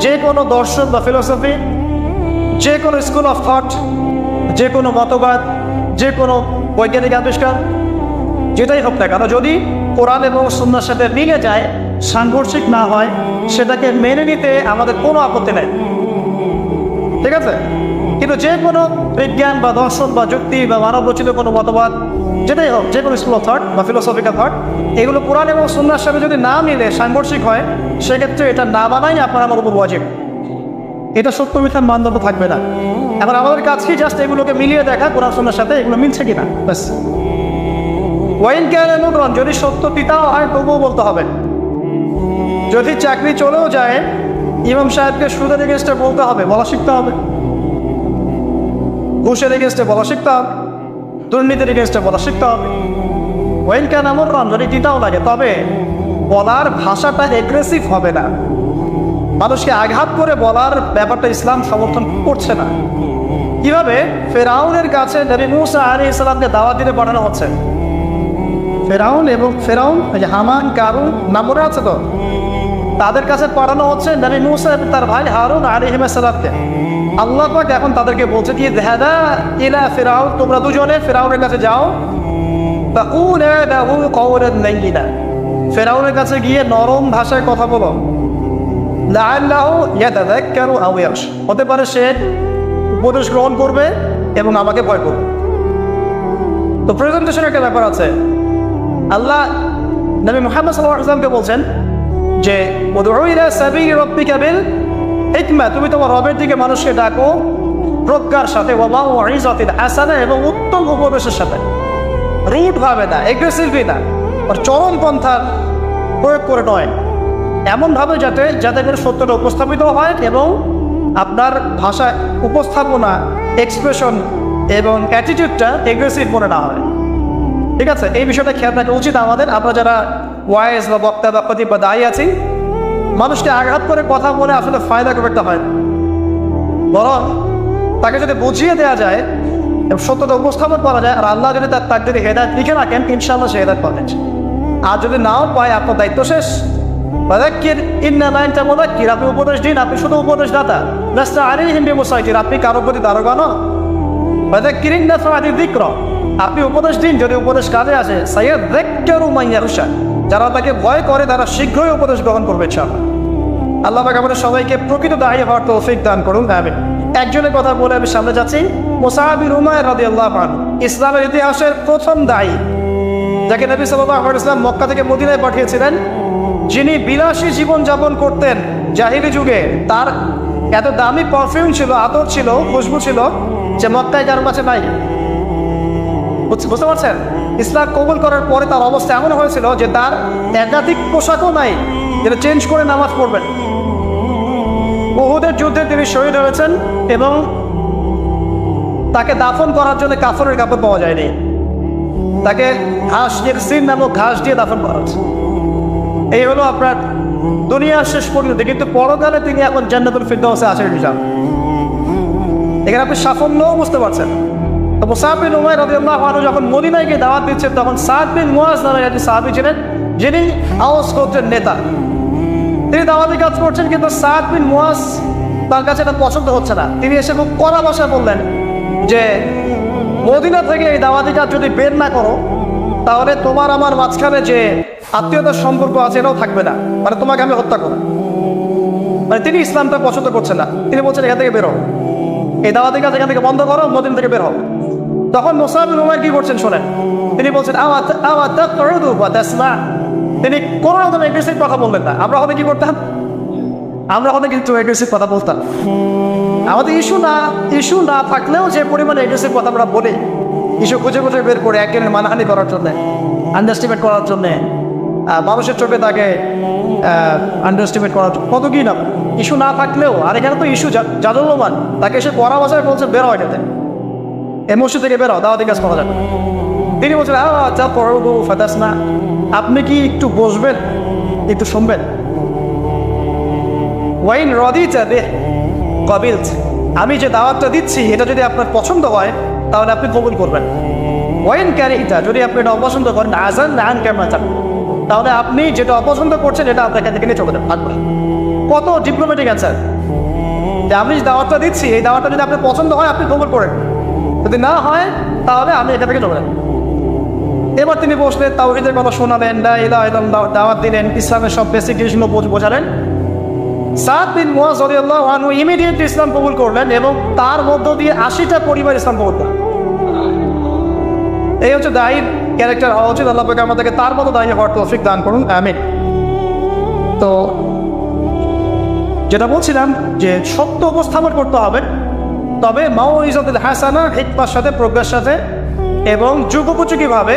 Speaker 1: যে কোনো দর্শন বা ফিলোসফি, যে কোনো স্কুল অফ থট, যে কোনো মতবাদ, যে কোনো বৈজ্ঞানিক আবিষ্কার, যেটাই হোক না কেন, যদি কোরআন এবং সুন্নাহর সাথে মিলে যায়, সাংঘর্ষিক না হয়, সেটাকে মেনে নিতে আমাদের কোনো আপত্তি নেই, ঠিক আছে। কিন্তু যে কোনো বিজ্ঞান বা দর্শন বা যুক্তি বা মানব রচিত কোনো মতবাদ, যেটাই হোক, যে কোনো স্কুল অফ থট বা ফিলোসফিক্যাল থট, এগুলো কোরআন এবং সুন্নাহর সাথে যদি না মিলে সাংঘর্ষিক হয়, সেক্ষেত্রে এটা না বানাই আপনার আমার উপর ওয়াজিব। এটা সত্য মিথ্যার মানদণ্ড থাকবে না। এখন আমাদের কাছে জাস্ট এগুলোকে মিলিয়ে দেখা কোরআন সুন্নাহর সাথে এগুলো মিলছে কিনা, ব্যাস। ওয়াইন ক্যান নুরন, যদি সত্য তিতাও হয় তবুও বলতে হবে। যদি চাকরি চলেও যায়, ইমাম সাহেবকে সুদের এগেনস্টে বলতে হবে, বলা শিখতে হবে। ঘুষের এগেনস্টে বলা শিখতে হবে, দুর্নীতির এগেনস্টে বলা শিখতে হবে। ওয়াইন ক্যান নুরন, যদি তিতাও লাগে, তবে বলার ভাষাটা এগ্রেসিভ হবে না। মানুষকে আঘাত করে বলার ব্যাপারটা ইসলাম সমর্থন করছে না। কিভাবে? ফেরাউনের কাছে নবী মুসা আলাইহিস সালামকে দাওয়াত দিতে পাঠানো হচ্ছে। ফেরাউন এই যে হামান, কারুন নাম মনে আছে তো, তাদের কাছে পাঠানো হচ্ছে নবী মুসা এবং তার ভাই হারুন আলাইহিস সালামকে। আল্লাহ পাক এখন তাদেরকে বলছে কি, যাহাবা ইলা ফিরাউন, তোমরা দুজনে ফেরাউনের কাছে যাও, ফাকুলা লাহু কাওলান লাইয়িনা, ফেরাউনের কাছে গিয়ে নরম ভাষায় কথা বলো। লাআল্লাহু ইয়াতাযাক্কারু আও ইয়াখশা, হতে পারে সে উপদেশ গ্রহণ করবে এবং আমাকে ভয় করবে। তো প্রেজেন্টেশনের একটা ব্যাপার আছে। আল্লাহ নবী মুহাম্মদ সাল্লাল্লাহু আলাইহি ওয়াসাল্লামকে বলছেন যে উদউ ইলা সাবিলি রাব্বিকা বিল হিকমা, তুমি তোমার রবের দিকে মানুষকে ডাকো প্রজ্ঞার সাথে, ওয়া মাউইযাতিল হাসানা, এবং উত্তম উপদেশের সাথে। রুড ভাবে না, এগ্রেসিভলি না, আর চরম পন্থার প্রয়োগ করে নয়, এমনভাবে যাতে করে সত্যটা উপস্থাপিত হয় এবং আপনার ভাষা উপস্থাপনা, এক্সপ্রেশন এবং অ্যাটিটিউডটা এগ্রেসিভ মনে না হয়, ঠিক আছে। এই বিষয়টা খেয়াল রাখা উচিত আমাদের। আমরা যারা ওয়াইজ বা বক্তা বা খতিব বা দায়ী আছি, মানুষকে আঘাত করে কথা বলে আসলে ফায়দা খুব একটা হয়, বরং তাকে যদি বুঝিয়ে দেওয়া যায় এবং সত্যতা উপস্থাপন করা যায়, আর আল্লাহ যদি তার যদি হেদায়েত লিখে রাখেন, ইনশাআল্লাহ সে হেদায়েত পাবেন। আর যদি নাও পায়, আপনার দায়িত্ব শেষ, ফাযাক্কির ইন্নামা আনতা মুযাক্কির, আপনি উপদেশ দিন, আপনি শুধু উপদেশদাতা। লাস্তা আলাইহিম বিমুসাইতির, আপনি কারো প্রতি দারোগা নন। ফাযাক্কির ইন নাফআতি যিকরা, আপনি উপদেশ দিন যদি উপদেশ কাজে আসে। সায়াযাক্কারু মান ইয়াখশা, যারা তাকে ভয় করে তারা শীঘ্রই উপদেশ গ্রহণ করবে ইনশাআল্লাহ। আল্লাহ পাক আমাদের সবাইকে প্রকৃত দায়ী হওয়ার তৌফিক দান করুন, আমিন। একজনের কথা বলে আমি সামনে যাচ্ছি। মুসআব বিন উমাইর রাদিয়াল্লাহু আনহু ইসলামের ইতিহাসের প্রথম দায়ী, যাকে নবী সাল্লাল্লাহু আলাইহি ওয়াসাল্লাম মক্কা থেকে মদিনায় পাঠিয়েছিলেন, যিনি বিলাসী জীবন যাপন করতেন জাহিলি যুগে। তার এত দামি পারফিউম ছিল, আতর ছিল, খুশবু ছিল যে মক্কায় কারো কাছে নাই। বুঝতে পারছেন? ইসলাম কবুল করার পরে তার অবস্থা এমন হয়েছিল যে তার একাধিক পোশাকও নাই যেটা চেঞ্জ করে নামাজ পড়বেন। উহুদের যুদ্ধে তিনি শহীদ হয়েছেন এবং তাকে দাফন করার জন্য কাফনের কাপড় পাওয়া যায়নি। তাকে ঘাস সিন নামক ঘাস দিয়ে দাফন করা হচ্ছে। এই হলো আপনার দুনিয়ার শেষ পরিণতি, কিন্তু পরকালে তিনি এখন জান্নাতুল ফিরদাউসে আছেন ইনশাআল্লাহ। এখানে আপনি সাফল্যও বুঝতে পারছেন। তো মুসআব বিন উমাইর রাদিয়াল্লাহু আনহু যখন মদিনায় গিয়ে দাওয়াত দিচ্ছেন, তখন সাদ বিন মুআজ নামে একজন সাহাবী ছিলেন, যিনি আওস গোত্রের নেতা। তিনি দাওয়াতি কাজ করছেন, কিন্তু সাদ বিন মুআজ তার কাছে এটা পছন্দ হচ্ছে না। তিনি এসে খুব কড়া ভাষায় বললেন যে মদিনা থেকে এই দাওয়াতি কাজ যদি বের না করো, তাহলে তোমার আমার মাঝখানে যে আত্মীয়তার সম্পর্ক আছে এটাও থাকবে না, মানে তোমাকে আমি হত্যা করব। মানে তিনি ইসলামটা পছন্দ করছেন না। তিনি বলছেন এখান থেকে বেরো, এই দাওয়াতি কাজ এখান থেকে বন্ধ করো, মদিনা থেকে বের হও। তখন মুসআব বিন উমাইর কি করছেন শোনেন। তিনি বলছেন তিনি কোনো রকম এগ্রেসিভ কথা বললেন না। আমরা হয়তো কি করতাম, আমরা হয়তো কিন্তু এগ্রেসিভ কথা বলতাম। আমাদের ইস্যু না থাকলেও যে পরিমাণে এগ্রেসিভ কথা আমরা বলি, ইস্যু খুঁজে খুঁজে বের করে একজনের মানহানি করার জন্যে, আন্ডারস্টিমেট করার জন্যে, মানুষের চোখে তাকে আন্ডারস্টিমেট করার জন্য, কত কি না ইস্যু না থাকলেও। আর এখানে তো ইস্যু জাজল্যমান, তাকে এসে পড়া ভাষায় বলছে বেরো এটাতে, এই মসজিদ থেকে বেরো, দাওয়াতি কাজ করা যাবে। তিনি বলছেন যা পড়বো ফাদাস না, আপনি কি একটু বসবেন, একটু শুনবেন। ওয়াইন রদিতা বে কবিলত, আমি যে দাওয়াতটা দিচ্ছি এটা যদি আপনার পছন্দ হয় তাহলে আপনি কবুল করবেন। ওয়াইন ক্যারিটা, যদি আপনি এটা অপছন্দ করেন, আজান না আন কেমন চান, তাহলে আপনি যেটা অপছন্দ করছেন এটা আপনার কাছে থেকে নিয়ে চলে যাবেন। কত ডিপ্লোম্যাটিক অ্যান্সার, যে আমি যে দাওয়াতটা দিচ্ছি এই দাওয়াতটা যদি আপনার পছন্দ হয় আপনি কবুল করেন, যদি না হয় তাহলে আমি এটা থেকে চলে যাবেন। এবার তিনি বসলেন, তাওহীদের কথা শোনালেন, লা ইলাহা ইল্লাল্লাহ দাওয়াত দিলেন, ইসলামের সব বেসিক জিনিসগুলো বোঝালেন। সাদ বিন মুআজ রাদিয়াল্লাহু আনহু ইমিডিয়েটলি ইসলাম কবুল করলেন এবং তার মধ্য দিয়ে 80টা পরিবার ইসলাম কবুল করলেন। এই হচ্ছে দায়ীর ক্যারেক্টার হওয়া উচিত। আল্লাহ পাক আমাদেরকে তার মতো দায়ী হওয়ার তৌফিক দান করুন, আমিন। তো যেটা বলছিলাম যে সত্য উপস্থাপন করতে হবে, তবে মাউইজাতুল হাসানা, হিকমার সাথে, প্রজ্ঞার সাথে এবং যুগোপযোগীভাবে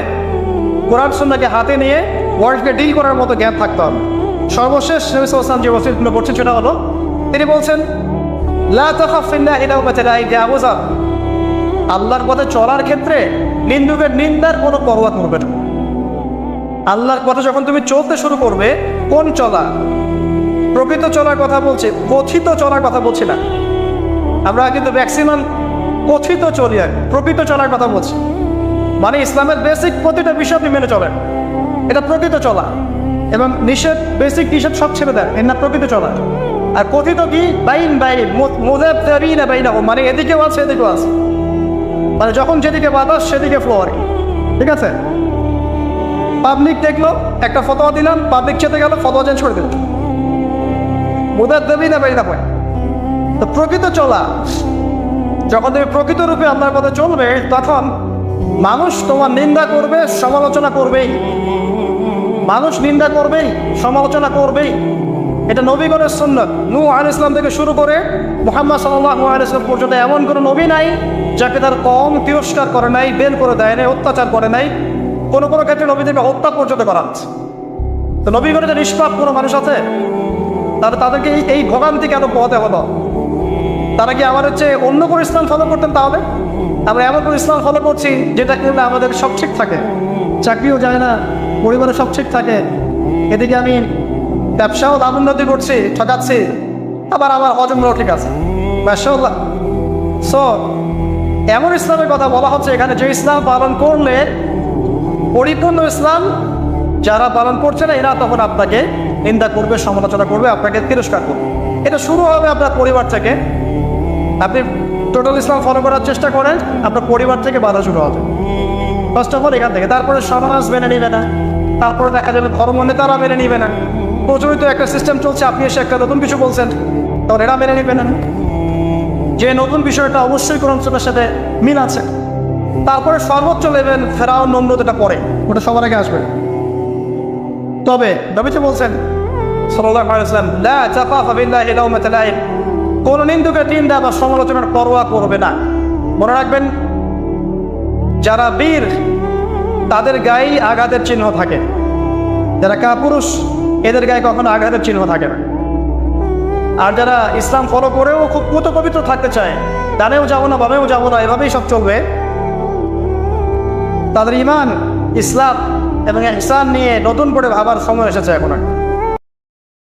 Speaker 1: কোরআন সুন্নাহকে হাতে নিয়ে ওয়ার্ল্ডকে ডিল করার মতো জ্ঞান থাকতে হবে। সর্বশেষ নবী সাল্লাল্লাহু আলাইহি ওয়াসাল্লাম যে ওসিয়তগুলো করছেন সেটা হলো, তিনি বলছেন লা তাখাফ ফিল্লাহি লাওমাতা লাইম, আবু যর, আল্লাহর পথে চলার ক্ষেত্রে নিন্দুকের নিন্দার কোনো পরোয়া করবে না। আল্লাহর পথে যখন তুমি চলতে শুরু করবে, কোন চলা, প্রকৃত চলার কথা বলছি, কথিত চলার কথা বলছি না। আমরা কিন্তু ম্যাক্সিমাম কথিত চলি, আর প্রকৃত চলার কথা বলছি। মানে ইসলামের বেসিক প্রতিটা বিষয় আপনি মেনে চলেন, এটা প্রকৃত চলা। এবং নিষেধ, বেসিক নিষেধ সব ছেড়ে দেয়, এর না প্রকৃত চলা। আর কথিত কি, বাইন বাইন মুযাবযাবিনা বাইনাহুম, মানে এদিকেও আছে এদিকেও আছে, মানে যখন যেদিকে বাতাস সেদিকে ফ্লো আর কি, ঠিক আছে। পাবলিক দেখলো, একটা ফতোয়া দিলাম, পাবলিক চেতে গেল, ফতোয়া চেঞ্জ করে দিল, মুযাবযাবিনা বাইনাহুম। তো প্রকৃত চলা, যখন তুমি প্রকৃত রূপে আল্লাহর পথে চলবে, তখন মানুষ তোমার নিন্দা করবে, সমালোচনা করবেই। মানুষ নিন্দা করবেই, সমালোচনা করবেই। এটা নবীগণের সুন্নাত। নূহ আলাইহিস সালাম থেকে শুরু করে মুহাম্মদ সাল্লাল্লাহু আলাইহি ওয়াসাল্লাম পর্যন্ত এমন কোনো নবী নাই যাকে তার কওম তিরস্কার করে নাই, বের করে দেয় নাই, অত্যাচার করে নাই। কোনো কোনো ক্ষেত্রে নবীদেরকে হত্যা পর্যন্ত করা হচ্ছে। তো নবীগণের যে নিষ্পাপ কোনো মানুষ আছে, তাদেরকে এই ভোগান্তি কেন পোহাতে হলো? তারা কি আমার হচ্ছে অন্য কোনো ইসলাম ফলো করতেন? তাহলে আমরা এমন কোনো ইসলাম ফলো করছি যেটা করলে আমাদের সব ঠিক থাকে, চাকরিও যায় না, পরিবারে সব ঠিক থাকে, এদিকে আমি ব্যবসাও লাভ উন্নতি করছি, ঠকাচ্ছি, আবার আমার হজমরাও ঠিক আছে, মাশাআল্লাহ। সো এমন ইসলামের কথা বলা হচ্ছে এখানে, যে ইসলাম পালন করলে পরিপূর্ণ ইসলাম, যারা পালন করছে না এরা তখন আপনাকে নিন্দা করবে, সমালোচনা করবে, আপনাকে তিরস্কার করবে। এটা শুরু হবে আপনার পরিবার থেকে। আপনি টোটাল ইসলাম ফলো করার চেষ্টা করেন, আপনার পরিবার থেকে বাধা শুরু হবে ফার্স্ট অফ অল এখান থেকে। তারপরে সমাজ মেনে নিবে না, তারপরে দেখা যাবে ধর্ম নেতারা মেনে নিবে না। প্রচলিত একটা সিস্টেম চলছে, আপনি এসে একটা নতুন কিছু বলছেন, তখন এরা মেনে নিবে না, যে নতুন বিষয়টা অবশ্যই কোরআন সুন্নাহর সাথে মিল আছে। তারপরে সর্বোচ্চ লেভেল ফেরাউন, নমরুদ, এটা পরে, ওটা সবার আগে আসবে। তবে নবীজি বলছেন সাল্লাল্লাহু আলাইহি ওয়াসাল্লাম, লা তাখাফা বিল্লাহি লাওমাতা লাইম, কোন নিন্দুকের নিন্দা বা সমালোচনার পরোয়া করবে না। মনে রাখবেন, যারা বীর তাদের গায়ে আঘাতের চিহ্ন থাকে, যারা কাপুরুষ এদের গায়ে কখনো আঘাতের চিহ্ন থাকে না। আর যারা ইসলাম ফলো করেও খুব পুত পবিত্র থাকতে চায়, ডানেও যাবো না বামেও যাবো না, এভাবেই সব চলবে, তাদের ইমান, ইসলাম এবং ইহসান নিয়ে নতুন করে ভাবার সময় এসেছে এখন।